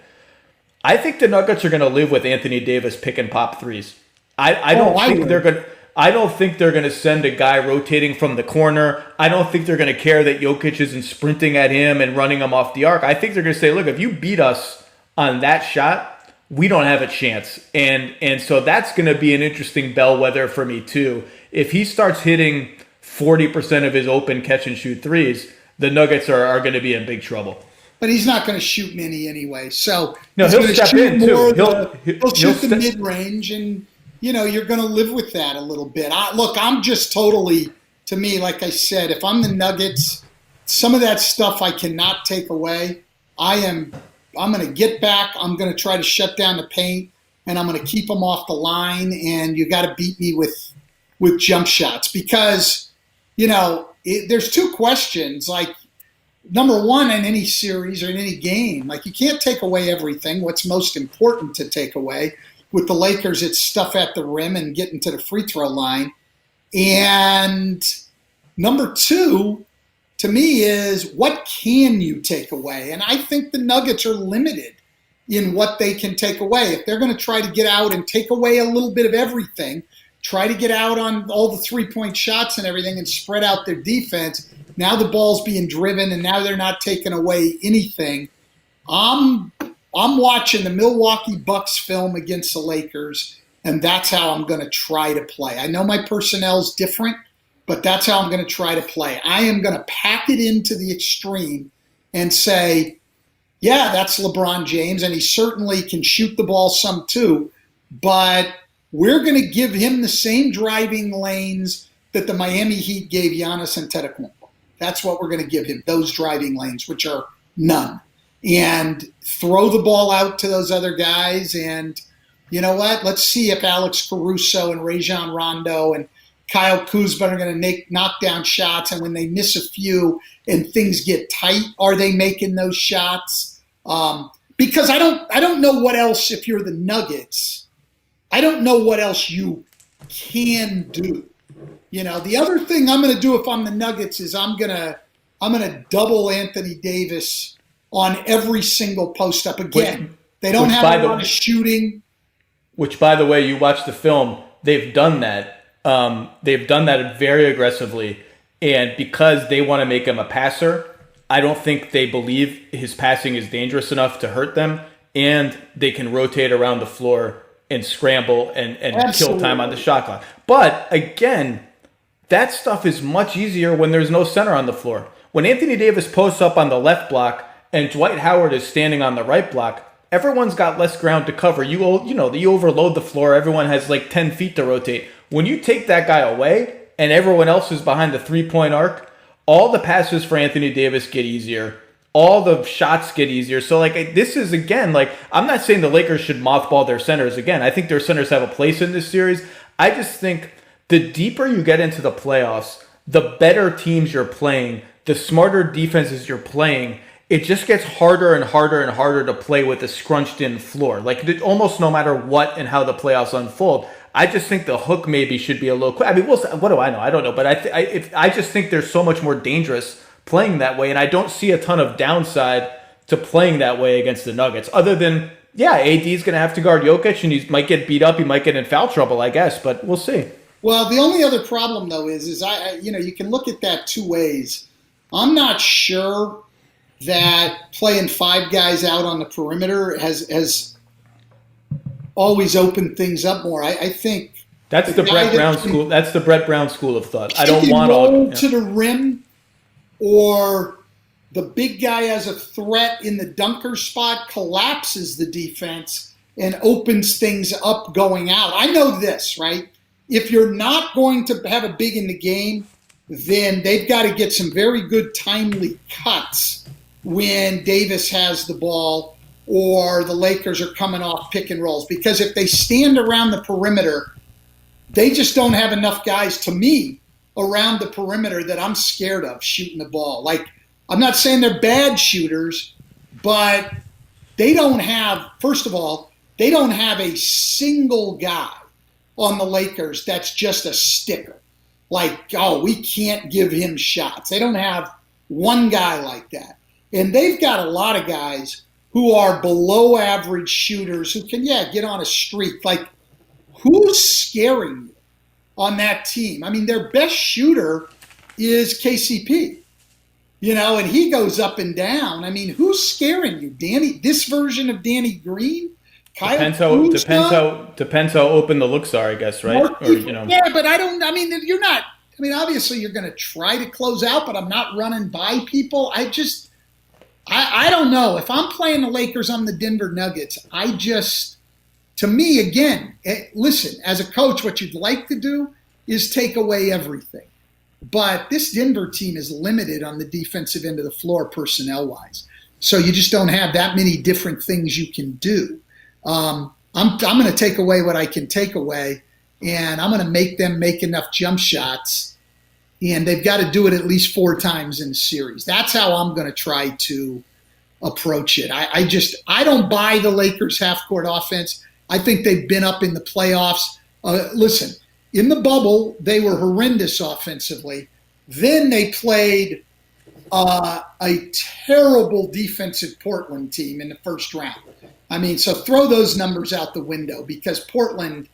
I think the Nuggets are going to live with Anthony Davis pick and pop threes. I don't think they're going to send a guy rotating from the corner. I don't think they're going to care that Jokic isn't sprinting at him and running him off the arc. I think they're going to say, look, if you beat us on that shot, we don't have a chance. And so that's going to be an interesting bellwether for me too. If he starts hitting 40% of his open catch and shoot threes, the Nuggets are going to be in big trouble. But he's not going to shoot many anyway. So no, he'll step in too. He'll shoot the mid-range, and you're going to live with that a little bit. I'm just totally, to me, like I said, if I'm the Nuggets, some of that stuff I cannot take away. I'm going to get back. I'm going to try to shut down the paint, and I'm going to keep them off the line. And you got to beat me with jump shots because, there's 2 questions. Like, number 1, in any series or in any game, like you can't take away everything. What's most important to take away? With the Lakers, it's stuff at the rim and getting to the free throw line. And number 2, to me, is what can you take away? And I think the Nuggets are limited in what they can take away. If they're going to try to get out and take away a little bit of everything, try to get out on all the 3-point shots and everything and spread out their defense, Now the ball's being driven, and now they're not taking away anything. I'm watching the Milwaukee Bucks film against the Lakers, and that's how I'm going to try to play. I know my personnel's different, but that's how I'm going to try to play. I am going to pack it into the extreme and say, yeah, that's LeBron James, and he certainly can shoot the ball some too, but we're going to give him the same driving lanes that the Miami Heat gave Giannis Antetokounmpo. That's what we're going to give him, those driving lanes, which are none. And throw the ball out to those other guys. And you know what? Let's see if Alex Caruso and Rajon Rondo and Kyle Kuzma are going to make knockdown shots. And when they miss a few and things get tight, are they making those shots? Because I don't know what else, if you're the Nuggets, I don't know what else you can do. You know, the other thing I'm going to do if I'm the Nuggets is I'm going to double Anthony Davis on every single post up. Again, they don't have a lot of shooting. Which, by the way, you watch the film, they've done that. They've done that very aggressively. And because they want to make him a passer, I don't think they believe his passing is dangerous enough to hurt them. And they can rotate around the floor and scramble and kill time on the shot clock. But, again, that stuff is much easier when there's no center on the floor. When Anthony Davis posts up on the left block and Dwight Howard is standing on the right block, everyone's got less ground to cover. You overload the floor. Everyone has like 10 feet to rotate. When you take that guy away and everyone else is behind the three-point arc, all the passes for Anthony Davis get easier. All the shots get easier. So, this is, again, I'm not saying the Lakers should mothball their centers again. I think their centers have a place in this series. I just think the deeper you get into the playoffs, the better teams you're playing, the smarter defenses you're playing, it just gets harder and harder and harder to play with a scrunched-in floor. Almost no matter what and how the playoffs unfold, I just think the hook maybe should be a little quick. I mean, what do I know? I don't know. But I just think there's so much more dangerous playing that way, and I don't see a ton of downside to playing that way against the Nuggets. Other than, AD is going to have to guard Jokic, and he might get beat up. He might get in foul trouble, I guess. But we'll see. Well, the only other problem, though, is you can look at that two ways. I'm not sure that playing five guys out on the perimeter has always opened things up more. I think that's the Brett Brown school. That's the Brett Brown school of thought. I don't want all to the rim, or the big guy as a threat in the dunker spot collapses the defense and opens things up going out. I know this, right? If you're not going to have a big in the game, then they've got to get some very good timely cuts when Davis has the ball or the Lakers are coming off pick and rolls. Because if they stand around the perimeter, they just don't have enough guys, to me, around the perimeter that I'm scared of shooting the ball. I'm not saying they're bad shooters, but they don't have, first of all, they don't have a single guy on the Lakers that's just a sticker. We can't give him shots. They don't have one guy like that. And they've got a lot of guys who are below average shooters who can, get on a streak. Who's scaring you on that team? I mean, their best shooter is KCP, and he goes up and down. I mean, who's scaring you? This version of Danny Green? Depends how open the looks are, I guess, right? Yeah, but you're not. I mean, obviously you're going to try to close out, but I'm not running by people. I don't know. If I'm playing the Lakers, I'm the Denver Nuggets. To me, again, listen, as a coach, what you'd like to do is take away everything. But this Denver team is limited on the defensive end of the floor personnel-wise. So you just don't have that many different things you can do. I'm going to take away what I can take away, and I'm going to make them make enough jump shots, and they've got to do it at least 4 times in the series. That's how I'm going to try to approach it. I don't buy the Lakers half-court offense. I think they've been up in the playoffs. Listen, in the bubble, they were horrendous offensively. Then they played a terrible defensive Portland team in the first round. I mean, so throw those numbers out the window, because Portland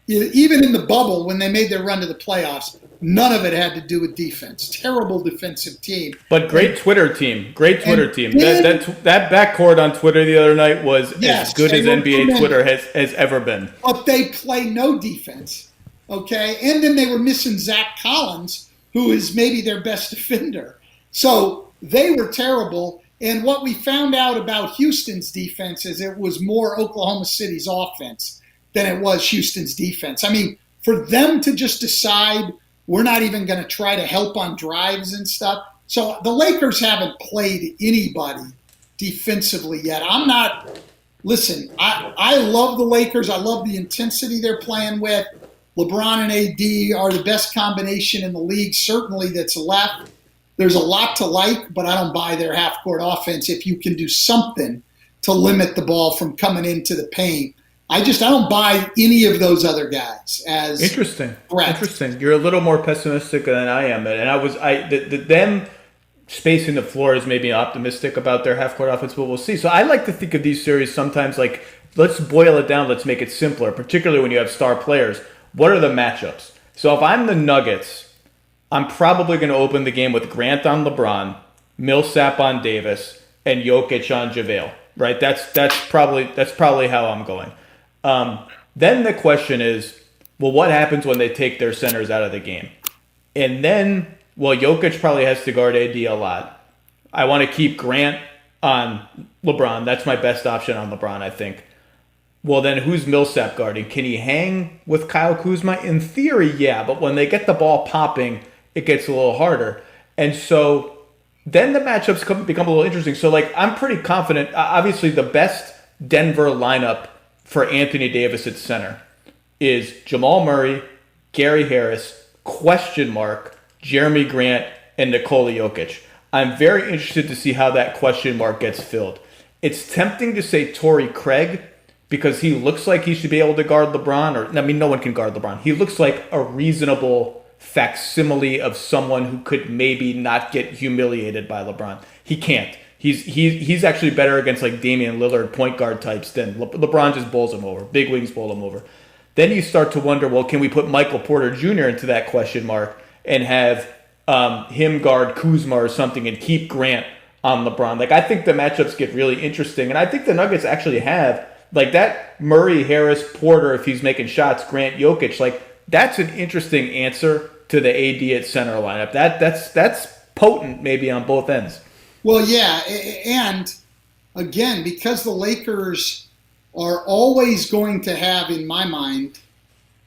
even in the bubble when they made their run to the playoffs, none of it had to do with defense. Terrible defensive team. But great Twitter team. Great Twitter team. That backcourt on Twitter the other night was as good as NBA Twitter has ever been. But they play no defense. Okay? And then they were missing Zach Collins, who is maybe their best defender. So they were terrible. And what we found out about Houston's defense is it was more Oklahoma City's offense than it was Houston's defense. I mean, for them to just decide we're not even going to try to help on drives and stuff. So the Lakers haven't played anybody defensively yet. Listen, I love the Lakers. I love the intensity they're playing with. LeBron and AD are the best combination in the league, certainly that's left. There's a lot to like, but I don't buy their half-court offense if you can do something to limit the ball from coming into the paint. I don't buy any of those other guys as interesting. threats. Interesting. You're a little more pessimistic than I am, and them spacing the floor is maybe optimistic about their half-court offense, but we'll see. So I like to think of these series sometimes like, let's boil it down, let's make it simpler, particularly when you have star players. What are the matchups? So if I'm the Nuggets, I'm probably going to open the game with Grant on LeBron, Millsap on Davis, and Jokic on JaVale. Right? That's probably how I'm going. Then the question is, well, what happens when they take their centers out of the game? And then, well, Jokic probably has to guard AD a lot. I want to keep Grant on LeBron. That's my best option on LeBron, I think. Well, then who's Millsap guarding? Can he hang with Kyle Kuzma? In theory, yeah. But when they get the ball popping, it gets a little harder. And so then the matchups become a little interesting. So, I'm pretty confident. Obviously, the best Denver lineup for Anthony Davis at center is Jamal Murray, Gary Harris, Jeremy Grant, and Nikola Jokic. I'm very interested to see how that question mark gets filled. It's tempting to say Torrey Craig because he looks like he should be able to guard LeBron. No one can guard LeBron. He looks like a reasonable facsimile of someone who could maybe not get humiliated by LeBron. He can't. He's actually better against Damian Lillard point guard types than LeBron just bowls him over. Big wings bowl him over. Then you start to wonder, well, can we put Michael Porter Jr. into that question mark and have him guard Kuzma or something and keep Grant on LeBron? I think the matchups get really interesting, and I think the Nuggets actually have that Murray, Harris, Porter, if he's making shots, Grant, Jokic. That's an interesting answer to the AD at center lineup. That's potent maybe on both ends. Well, yeah, and again, because the Lakers are always going to have, in my mind,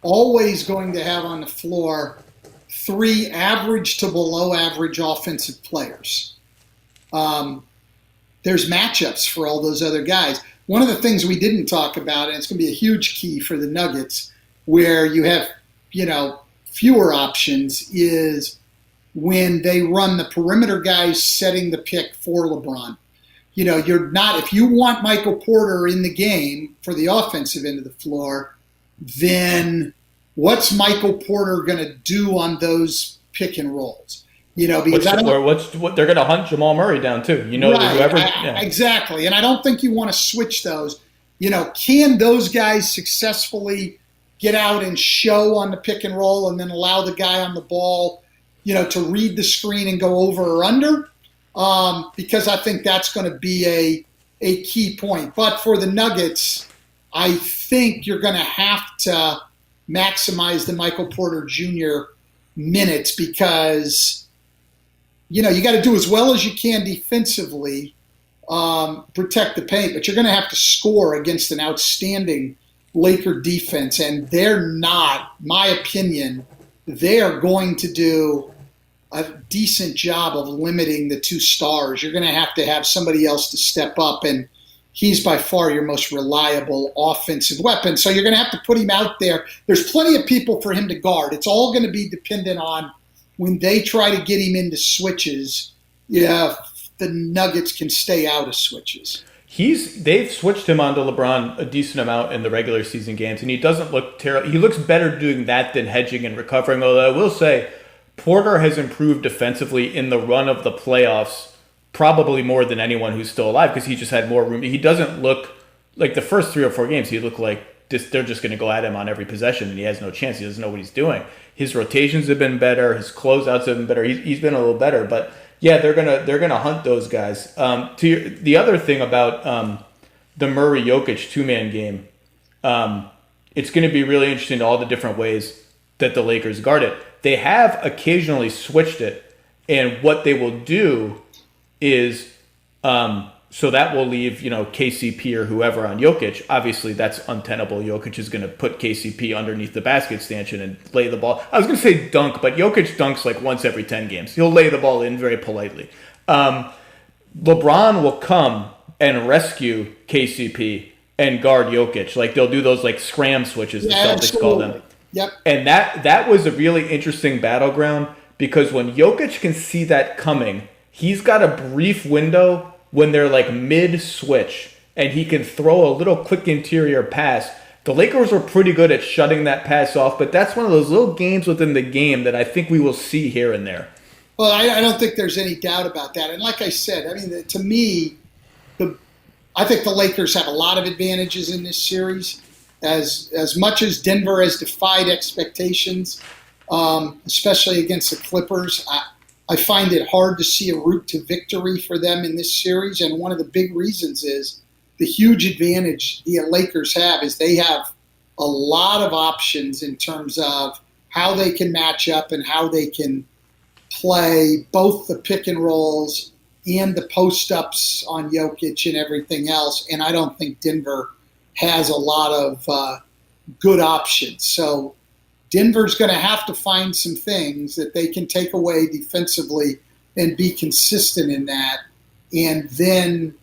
on the floor 3 average to below average offensive players. There's matchups for all those other guys. One of the things we didn't talk about, and it's going to be a huge key for the Nuggets, where you have, fewer options, is when they run the perimeter guys setting the pick for LeBron. You're not, if you want Michael Porter in the game for the offensive end of the floor, then what's Michael Porter going to do on those pick and rolls? Because they're going to hunt Jamal Murray down too. Right, exactly. And I don't think you want to switch those. Can those guys successfully get out and show on the pick and roll and then allow the guy on the ball, to read the screen and go over or under? Because I think that's going to be a key point. But for the Nuggets, I think you're going to have to maximize the Michael Porter Jr. minutes because you got to do as well as you can defensively, protect the paint, but you're going to have to score against an outstanding Laker defense, and they're not, my opinion, they are going to do a decent job of limiting the 2 stars. You're going to have somebody else to step up, and he's by far your most reliable offensive weapon. So you're going to have to put him out there. There's plenty of people for him to guard. It's all going to be dependent on when they try to get him into switches, the Nuggets can stay out of switches. They've switched him onto LeBron a decent amount in the regular season games, and he doesn't look terrible. He looks better doing that than hedging and recovering, although I will say Porter has improved defensively in the run of the playoffs probably more than anyone who's still alive because he just had more room. He doesn't look like the first 3 or 4 games. He looked like they're just going to go at him on every possession, and he has no chance. He doesn't know what he's doing. His rotations have been better. His closeouts have been better. He's been a little better, but yeah, they're gonna hunt those guys. The other thing about the Murray Jokic 2-man game, it's going to be really interesting all the different ways that the Lakers guard it. They have occasionally switched it, and what they will do is so that will leave KCP or whoever on Jokic. Obviously, that's untenable. Jokic is going to put KCP underneath the basket stanchion and lay the ball. I was going to say dunk, but Jokic dunks like once every 10 games. He'll lay the ball in very politely. LeBron will come and rescue KCP and guard Jokic. Like they'll do those like scram switches, the Celtics call them. Yep. And that was a really interesting battleground because when Jokic can see that coming, he's got a brief window when they're like mid-switch and he can throw a little quick interior pass. The Lakers were pretty good at shutting that pass off, but that's one of those little games within the game that I think we will see here and there. Well, I don't think there's any doubt about that. And like I said, I mean, to me, I think the Lakers have a lot of advantages in this series. As much as Denver has defied expectations, especially against the Clippers, I find it hard to see a route to victory for them in this series. And one of the big reasons is the huge advantage the Lakers have is they have a lot of options in terms of how they can match up and how they can play both the pick and rolls and the post-ups on Jokic and everything else. And I don't think Denver has a lot of good options. So Denver's going to have to find some things that they can take away defensively and be consistent in that. And then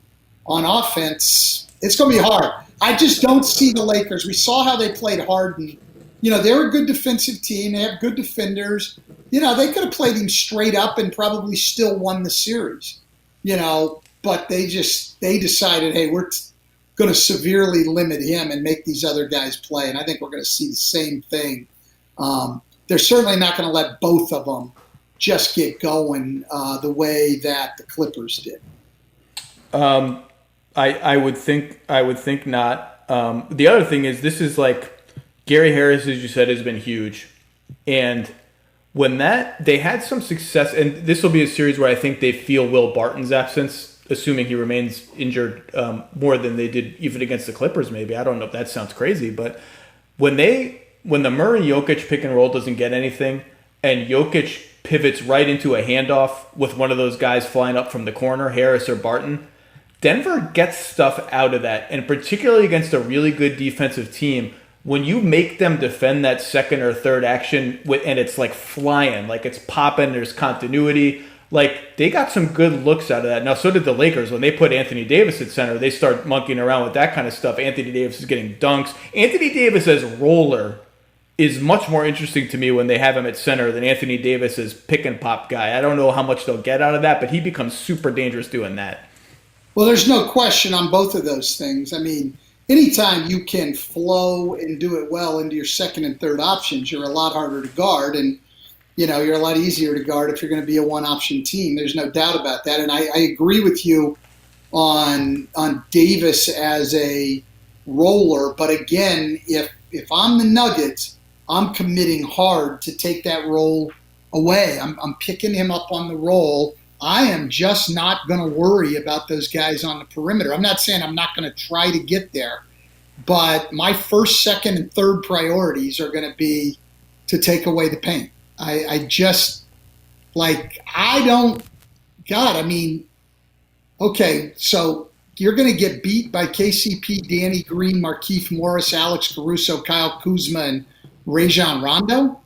on offense, it's going to be hard. I just don't see the Lakers. We saw how they played Harden. They're a good defensive team. They have good defenders. They could have played him straight up and probably still won the series. But they decided, hey, we're going to severely limit him and make these other guys play. And I think we're going to see the same thing. They're certainly not going to let both of them just get going the way that the Clippers did. I would think not. The other thing is this is like Gary Harris, as you said, has been huge. And when they had some success, and this will be a series where I think they feel Will Barton's absence, assuming he remains injured more than they did even against the Clippers maybe. I don't know if that sounds crazy, but when the Murray-Jokic pick and roll doesn't get anything and Jokic pivots right into a handoff with one of those guys flying up from the corner, Harris or Barton, Denver gets stuff out of that, and particularly against a really good defensive team, when you make them defend that second or third action and it's like flying, like it's popping, there's continuity, like they got some good looks out of that. Now, so did the Lakers. When they put Anthony Davis at center, they start monkeying around with that kind of stuff. Anthony Davis is getting dunks. Anthony Davis as roller is much more interesting to me when they have him at center than Anthony Davis as pick and pop guy. I don't know how much they'll get out of that, but he becomes super dangerous doing that. Well, there's no question on both of those things. I mean, anytime you can flow and do it well into your second and third options, you're a lot harder to guard, and you're a lot easier to guard if you're going to be a one-option team. There's no doubt about that, and I agree with you on Davis as a roller. But again, if I'm the Nuggets, I'm committing hard to take that roll away. I'm picking him up on the roll. I am just not going to worry about those guys on the perimeter. I'm not saying I'm not going to try to get there, but my first, second, and third priorities are going to be to take away the paint. Okay, so you're going to get beat by KCP, Danny Green, Markieff Morris, Alex Caruso, Kyle Kuzma, and Rajon Rondo?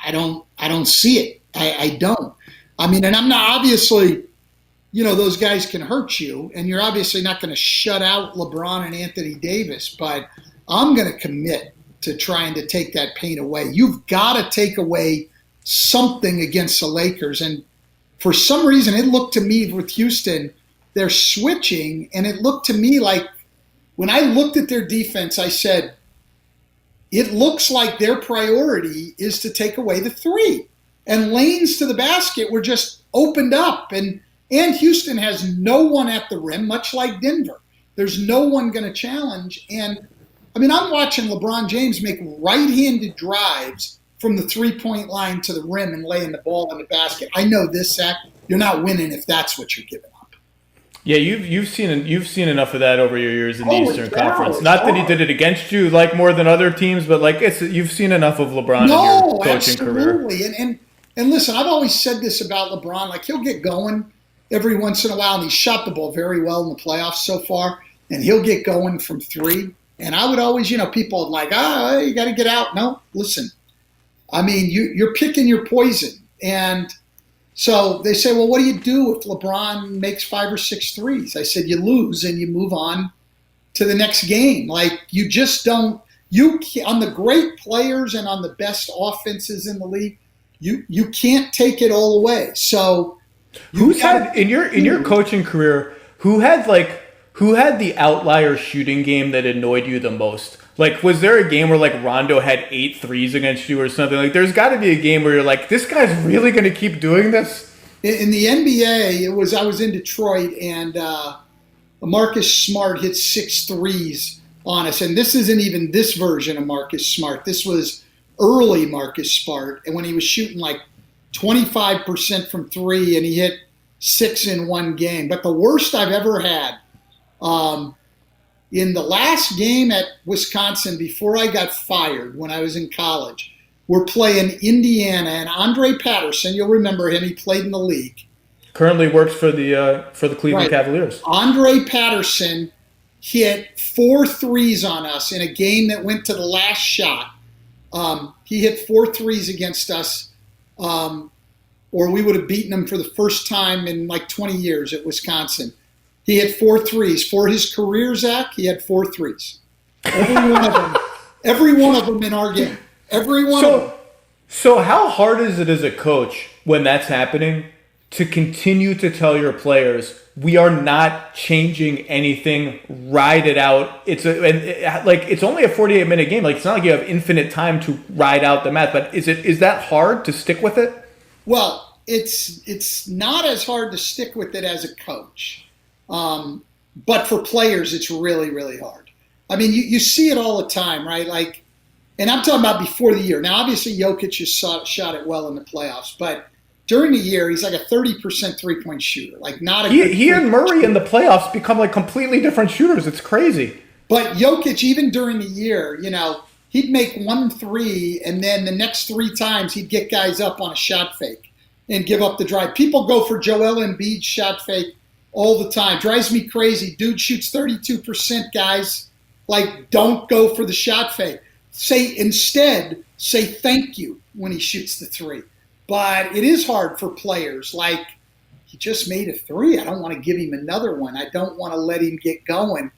I don't see it. I don't. I mean, and I'm not obviously, those guys can hurt you, and you're obviously not going to shut out LeBron and Anthony Davis, but I'm going to commit to trying to take that paint away. You've got to take away something against the Lakers. And for some reason, it looked to me with Houston, they're switching, and it looked to me like when I looked at their defense, I said, it looks like their priority is to take away the three. And lanes to the basket were just opened up. And Houston has no one at the rim, much like Denver. There's no one going to challenge. And I mean, I'm watching LeBron James make right-handed drives from the three-point line to the rim and laying the ball in the basket. I know this, Zach, you're not winning if that's what you're giving up. Yeah, you've seen enough of that over your years in the Eastern Conference. It's Not that he hard. did it against you like more than other teams, but like you've seen enough of LeBron in your coaching career. Absolutely. And listen, I've always said this about LeBron. Like, he'll get going every once in a while, and he's shot the ball very well in the playoffs so far, and he'll get going from three. And I would always, people are like, you got to get out. No, listen. I mean, you're picking your poison. And so they say, well, what do you do if LeBron makes 5 or 6 threes? I said, you lose and you move on to the next game. Like, you just don't. On the great players and on the best offenses in the league, you can't take it all away. So, who's had in your coaching career? Who had the outlier shooting game that annoyed you the most? Like, was there a game where like Rondo had 8 threes against you or something? Like, there's got to be a game where you're like, this guy's really going to keep doing this. In the NBA, I was in Detroit, and Marcus Smart hit 6 threes on us. And this isn't even this version of Marcus Smart. This was early Marcus Smart, and when he was shooting like 25% from 3, and he hit 6 in one game. But the worst I've ever had, in the last game at Wisconsin before I got fired when I was in college, we're playing Indiana, and Andre Patterson, you'll remember him, he played in the league. Currently works for the Cleveland Cavaliers. Andre Patterson hit 4 threes on us in a game that went to the last shot. He hit 4 threes against us, or we would have beaten him for the first time in like 20 years at Wisconsin. He hit 4 threes. For his career, Zach, he had 4 threes. Every one of them in our game. Every one of them. So how hard is it as a coach when that's happening to continue to tell your players, we are not changing anything, ride it out? It's only a 48-minute game. Like, it's not like you have infinite time to ride out the math, but is that hard to stick with it? Well, it's not as hard to stick with it as a coach. But for players, it's really, really hard. I mean, you see it all the time, right? Like, and I'm talking about before the year. Now, obviously, Jokic has shot it well in the playoffs, but during the year, he's like a 30% three-point shooter. Like, not a he and Murray in the playoffs become like completely different shooters. It's crazy. But Jokic, even during the year, he'd make 1 3, and then the next 3 times he'd get guys up on a shot fake and give up the drive. People go for Joel Embiid's shot fake all the time. Drives me crazy. Dude shoots 32%, guys. Like, don't go for the shot fake. Instead, say thank you when he shoots the 3. But it is hard for players. Like, he just made a 3. I don't want to give him another one. I don't want to let him get going.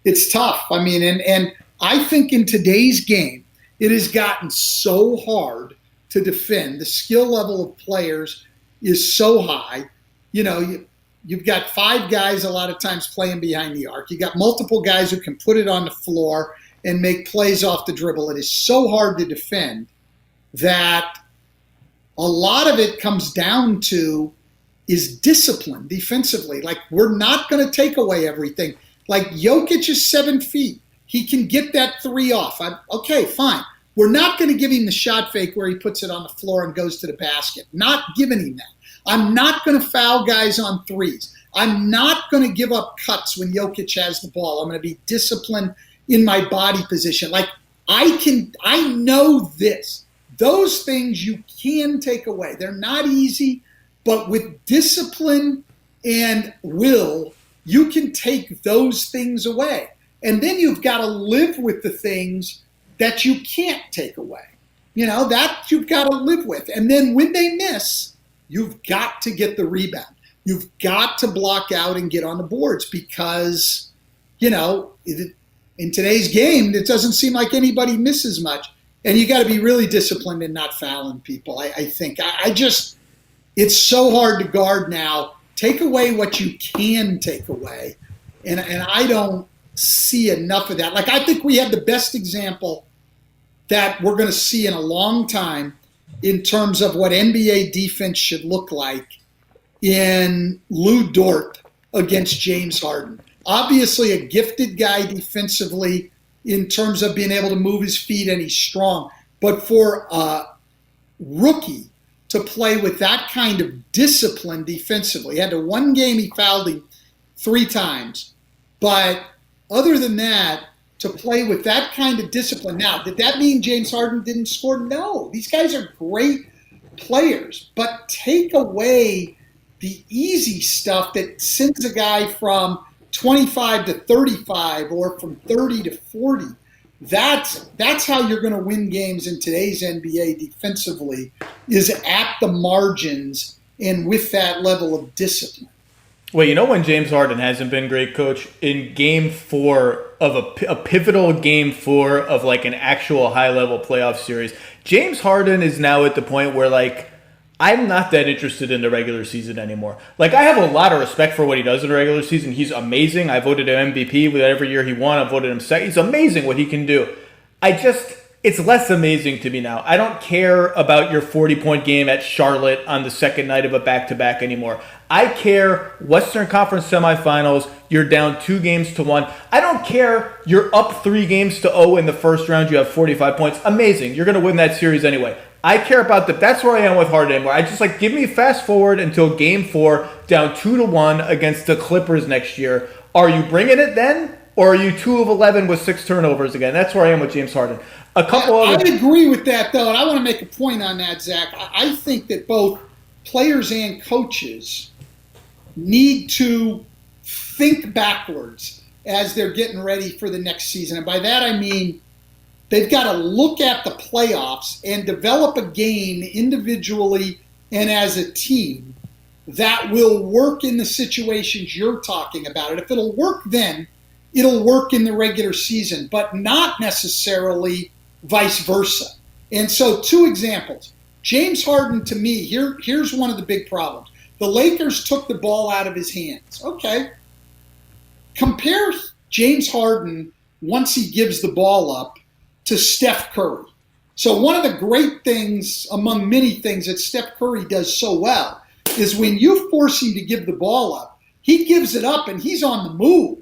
It's tough. I mean, and I think in today's game, it has gotten so hard to defend. The skill level of players is so high. You've got 5 guys a lot of times playing behind the arc. You got multiple guys who can put it on the floor and make plays off the dribble. It is so hard to defend that a lot of it comes down to is discipline defensively. Like, we're not going to take away everything. Like, Jokic is 7 feet. He can get that 3 off. Okay, fine. We're not going to give him the shot fake where he puts it on the floor and goes to the basket. Not giving him that. I'm not going to foul guys on 3s. I'm not going to give up cuts when Jokic has the ball. I'm going to be disciplined in my body position. Like, I know this. Those things you can take away. They're not easy, but with discipline and will, you can take those things away. And then you've got to live with the things that you can't take away. That you've got to live with. And then when they miss, you've got to get the rebound. You've got to block out and get on the boards because, in today's game, it doesn't seem like anybody misses much. And you got to be really disciplined in not fouling people, I think. It's so hard to guard now. Take away what you can take away. And I don't see enough of that. Like, I think we have the best example that we're going to see in a long time in terms of what NBA defense should look like in Lou Dort against James Harden. Obviously a gifted guy defensively, in terms of being able to move his feet, and he's strong. But for a rookie to play with that kind of discipline defensively, he had one game he fouled him 3 times. But other than that, to play with that kind of discipline. Now, did that mean James Harden didn't score? No. These guys are great players. But take away the easy stuff that sends a guy from 25 to 35 or from 30 to 40. That's how you're going to win games in today's NBA defensively, is at the margins and with that level of discipline. Well, you know when James Harden hasn't been great, Coach? In Game 4 of a pivotal Game 4 of like an actual high-level playoff series, James Harden is now at the point where like I'm not that interested in the regular season anymore. Like I have a lot of respect for what he does in the regular season. He's amazing. I voted him MVP with every year he won. I voted him second. He's amazing what he can do. It's less amazing to me now. I don't care about your 40-point game at Charlotte on the second night of a back-to-back anymore. I care Western Conference semifinals, you're down 2-1. I don't care you're up 3-0 in the first round, you have 45 points. Amazing. You're going to win that series anyway. I care about that's where I am with Harden anymore. I just give me fast forward until Game 4, down 2-1 against the Clippers next year. Are you bringing it then? Or are you 2 of 11 with 6 turnovers again? That's where I am with James Harden. I agree with that, though, and I want to make a point on that, Zach. I think that both players and coaches need to think backwards as they're getting ready for the next season. And by that I mean they've got to look at the playoffs and develop a game individually and as a team that will work in the situations you're talking about. And if it'll work then, it'll work in the regular season, but not necessarily vice versa. And so 2 examples. James Harden, to me, here's one of the big problems. The Lakers took the ball out of his hands. Okay. Compare James Harden once he gives the ball up to Steph Curry. So one of the great things, among many things, that Steph Curry does so well is when you force him to give the ball up, he gives it up and he's on the move.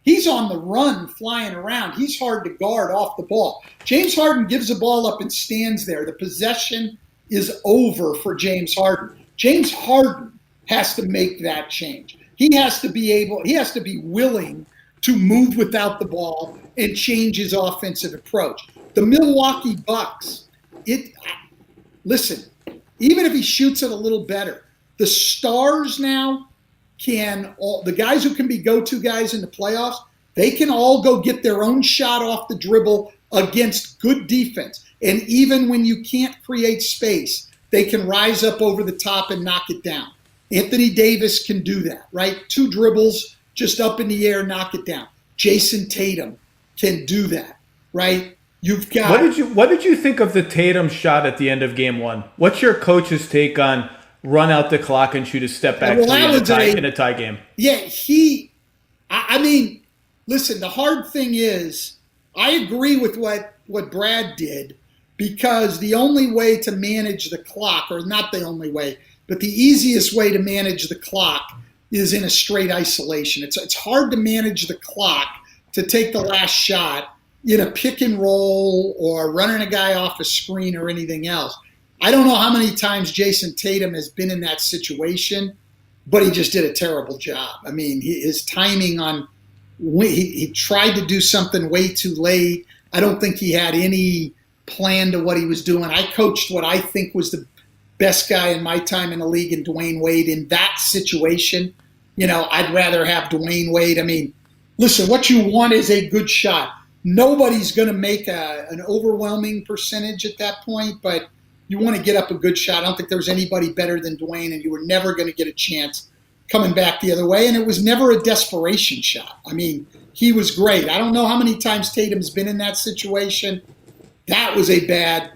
He's on the run, flying around. He's hard to guard off the ball. James Harden gives the ball up and stands there. The possession is over for James Harden. James Harden has to make that change. He has to be willing to move without the ball and change his offensive approach. The Milwaukee Bucks, listen, even if he shoots it a little better, the stars now the guys who can be go-to guys in the playoffs, they can all go get their own shot off the dribble against good defense. And even when you can't create space, they can rise up over the top and knock it down. Anthony Davis can do that, right? 2 dribbles, just up in the air, knock it down. Jason Tatum can do that, right? You've got. What did you think of the Tatum shot at the end of Game 1? What's your coach's take on run out the clock and shoot a step back in a tie game? Yeah, listen, the hard thing is, I agree with what Brad did, because the only way to manage the clock, or not the only way, but the easiest way to manage the clock is in a straight isolation. It's hard to manage the clock to take the last shot in a pick and roll or running a guy off a screen or anything else. I don't know how many times Jason Tatum has been in that situation, but he just did a terrible job. I mean, his timing he tried to do something way too late. I don't think he had any plan to what he was doing. I coached what I think was the best guy in my time in the league in Dwayne Wade. In that situation, I'd rather have Dwayne Wade. I mean, listen, what you want is a good shot. Nobody's going to make an overwhelming percentage at that point, but you want to get up a good shot. I don't think there was anybody better than Dwayne, and you were never going to get a chance coming back the other way. And it was never a desperation shot. I mean, he was great. I don't know how many times Tatum's been in that situation. That was a bad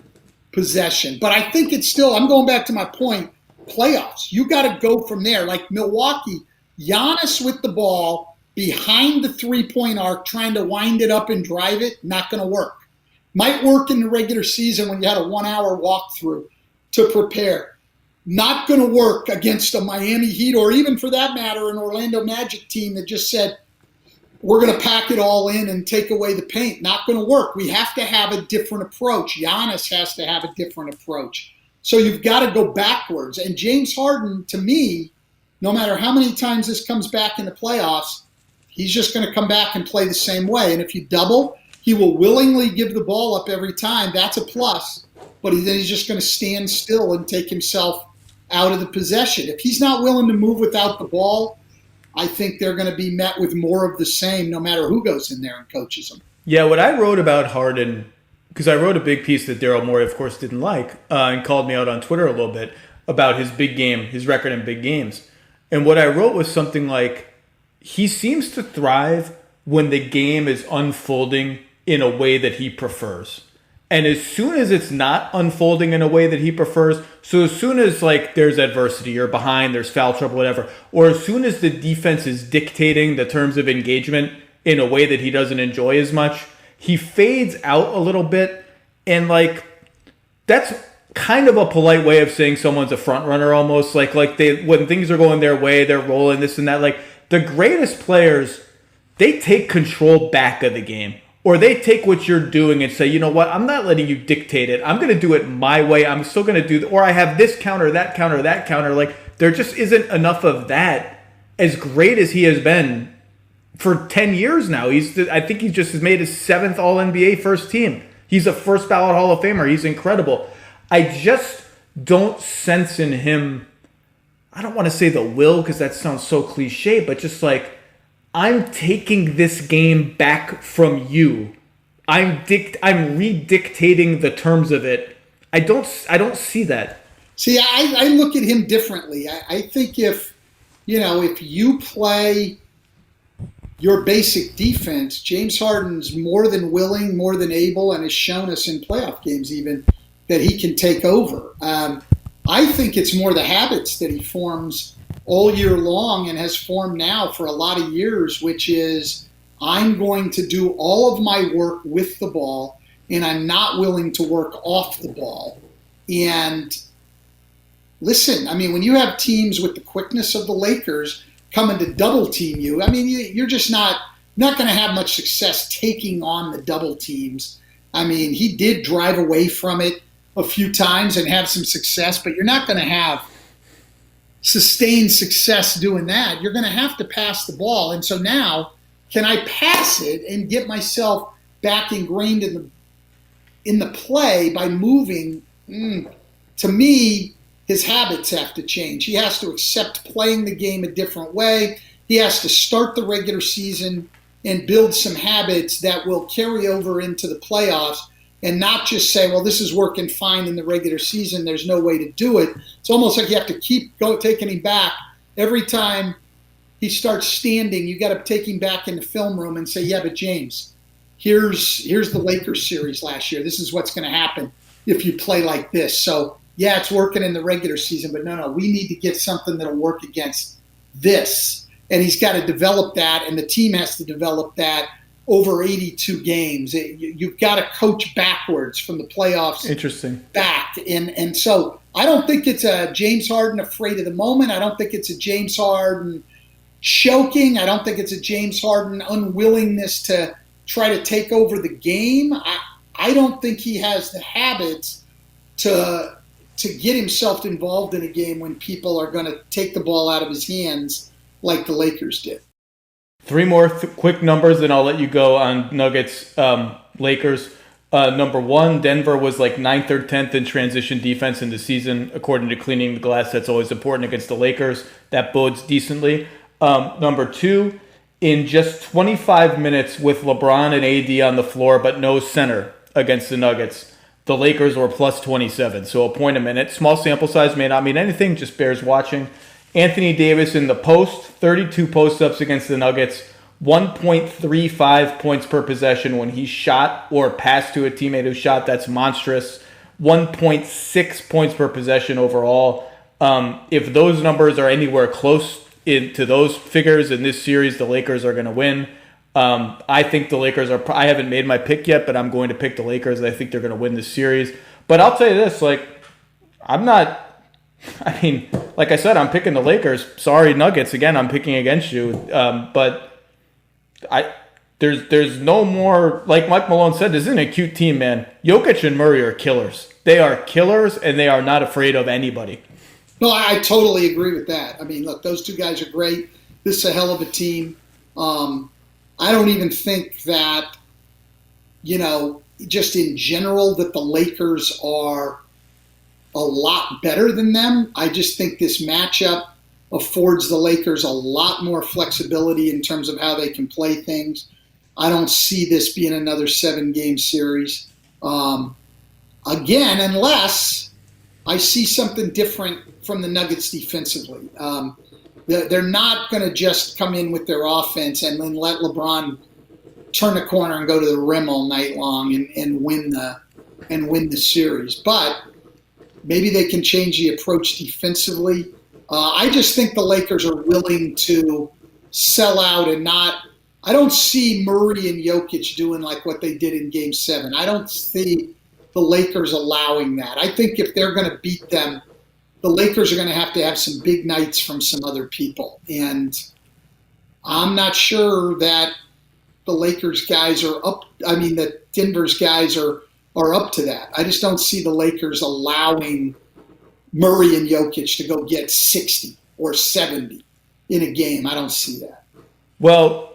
possession. But I think it's still, I'm going back to my point, playoffs. You got to go from there. Like Milwaukee, Giannis with the ball behind the three-point arc, trying to wind it up and drive it, not going to work. Might work in the regular season when you had a 1-hour walkthrough to prepare. Not going to work against a Miami Heat, or even for that matter, an Orlando Magic team that just said, we're going to pack it all in and take away the paint. Not going to work. We have to have a different approach. Giannis has to have a different approach. So you've got to go backwards. And James Harden, to me, no matter how many times this comes back in the playoffs, he's just going to come back and play the same way. And if you double, he will willingly give the ball up every time. That's a plus. But then he's just going to stand still and take himself out of the possession. If he's not willing to move without the ball, I think they're going to be met with more of the same no matter who goes in there and coaches them. Yeah, what I wrote about Harden, because I wrote a big piece that Daryl Morey, of course, didn't like, and called me out on Twitter a little bit about his big game, his record in big games. And what I wrote was something like, he seems to thrive when the game is unfolding in a way that he prefers. And as soon as it's not unfolding in a way that he prefers, so as soon as like there's adversity or behind, there's foul trouble, whatever, or as soon as the defense is dictating the terms of engagement in a way that he doesn't enjoy as much, he fades out a little bit. And like, that's kind of a polite way of saying someone's a front runner almost. Like they, when things are going their way, they're rolling this and that. Like the greatest players, they take control back of the game. Or they take what you're doing and say, you know what, I'm not letting you dictate it. I'm going to do it my way. I'm still going to do or I have this counter, that counter, that counter. Like, there just isn't enough of that. As great as he has been for 10 years now. I think he just has made his 7th All-NBA first team. He's a first ballot Hall of Famer. He's incredible. I just don't sense in him, I don't want to say the will because that sounds so cliche, but just like, I'm taking this game back from you. I'm redictating the terms of it. I don't see that. See, I look at him differently. I think if you play your basic defense, James Harden's more than willing, more than able, and has shown us in playoff games even that he can take over. I think it's more the habits that he forms all year long and has formed now for a lot of years, which is I'm going to do all of my work with the ball and I'm not willing to work off the ball. And listen, I mean, when you have teams with the quickness of the Lakers coming to double team you, I mean, you're just not going to have much success taking on the double teams. I mean, he did drive away from it a few times and have some success, but you're not going to have sustained success doing that. You're going to have to pass the ball. And so now, can I pass it and get myself back ingrained in the play by moving? To me, his habits have to change. He has to accept playing the game a different way. He has to start the regular season and build some habits that will carry over into the playoffs and not just say, well, this is working fine in the regular season, there's no way to do it. It's almost like you have to keep taking him back. Every time he starts standing, you got to take him back in the film room and say, yeah, but James, here's the Lakers series last year. This is what's going to happen if you play like this. So, yeah, it's working in the regular season, but no, we need to get something that'll work against this. And he's got to develop that, and the team has to develop that over 82 games. You've got to coach backwards from the playoffs. Interesting. Back. And so I don't think it's a James Harden afraid of the moment. I don't think it's a James Harden choking. I don't think it's a James Harden unwillingness to try to take over the game. I don't think he has the habits to get himself involved in a game when people are going to take the ball out of his hands like the Lakers did. 3 more quick numbers, then I'll let you go on Nuggets, Lakers. Number 1, Denver was like 9th or 10th in transition defense in the season, according to Cleaning the Glass. That's always important against the Lakers. That bodes decently. Number 2, in just 25 minutes with LeBron and AD on the floor, but no center against the Nuggets, the Lakers were plus 27. So a point a minute. Small sample size may not mean anything, just bears watching. Anthony Davis in the post, 32 post-ups against the Nuggets, 1.35 points per possession when he shot or passed to a teammate who shot. That's monstrous. 1.6 points per possession overall. If those numbers are anywhere close to those figures in this series, the Lakers are going to win. I think the Lakers are. I haven't made my pick yet, but I'm going to pick the Lakers. I think they're going to win this series. But I'll tell you this, I'm not. I mean, like I said, I'm picking the Lakers. Sorry, Nuggets. Again, I'm picking against you. But There's no more, like Mike Malone said, this isn't a cute team, man. Jokic and Murray are killers. They are killers, and they are not afraid of anybody. No, I totally agree with that. I mean, look, those two guys are great. This is a hell of a team. I don't even think that, just in general, that the Lakers are a lot better than them. I just think this matchup affords the Lakers a lot more flexibility in terms of how they can play things. I don't see this being another 7-game series. Again, unless I see something different from the Nuggets defensively. They're not going to just come in with their offense and then let LeBron turn the corner and go to the rim all night long and win the series. But maybe they can change the approach defensively. I just think the Lakers are willing to sell out and not. I don't see Murray and Jokic doing like what they did in Game 7. I don't see the Lakers allowing that. I think if they're going to beat them, the Lakers are going to have some big nights from some other people. And I'm not sure that the Lakers guys are up. I mean, that Denver's guys are up to that. I just don't see the Lakers allowing Murray and Jokic to go get 60 or 70 in a game. I don't see that. Well,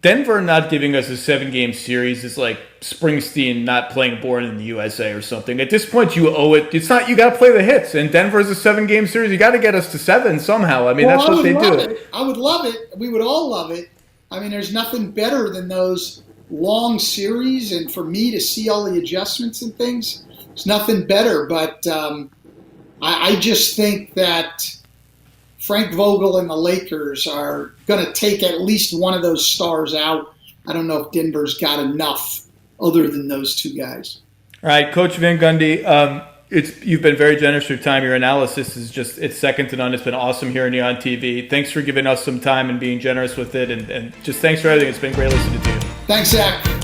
Denver not giving us a 7-game series is like Springsteen not playing Born in the USA or something. At this point, you owe it. It's not. You got to play the hits. And Denver is a 7-game series. You got to get us to 7 somehow. I mean, that's what they do. I would love it. We would all love it. I mean, there's nothing better than those long series. And for me to see all the adjustments and things, there's nothing better. But I just think that Frank Vogel and the Lakers are going to take at least one of those stars out. I don't know if Denver's got enough other than those two guys. All right, Coach Van Gundy, you've been very generous with your time. Your analysis is it's second to none. It's been awesome hearing you on TV. Thanks for giving us some time and being generous with it. And just thanks for everything. It's been great listening to you. Thanks, Zach.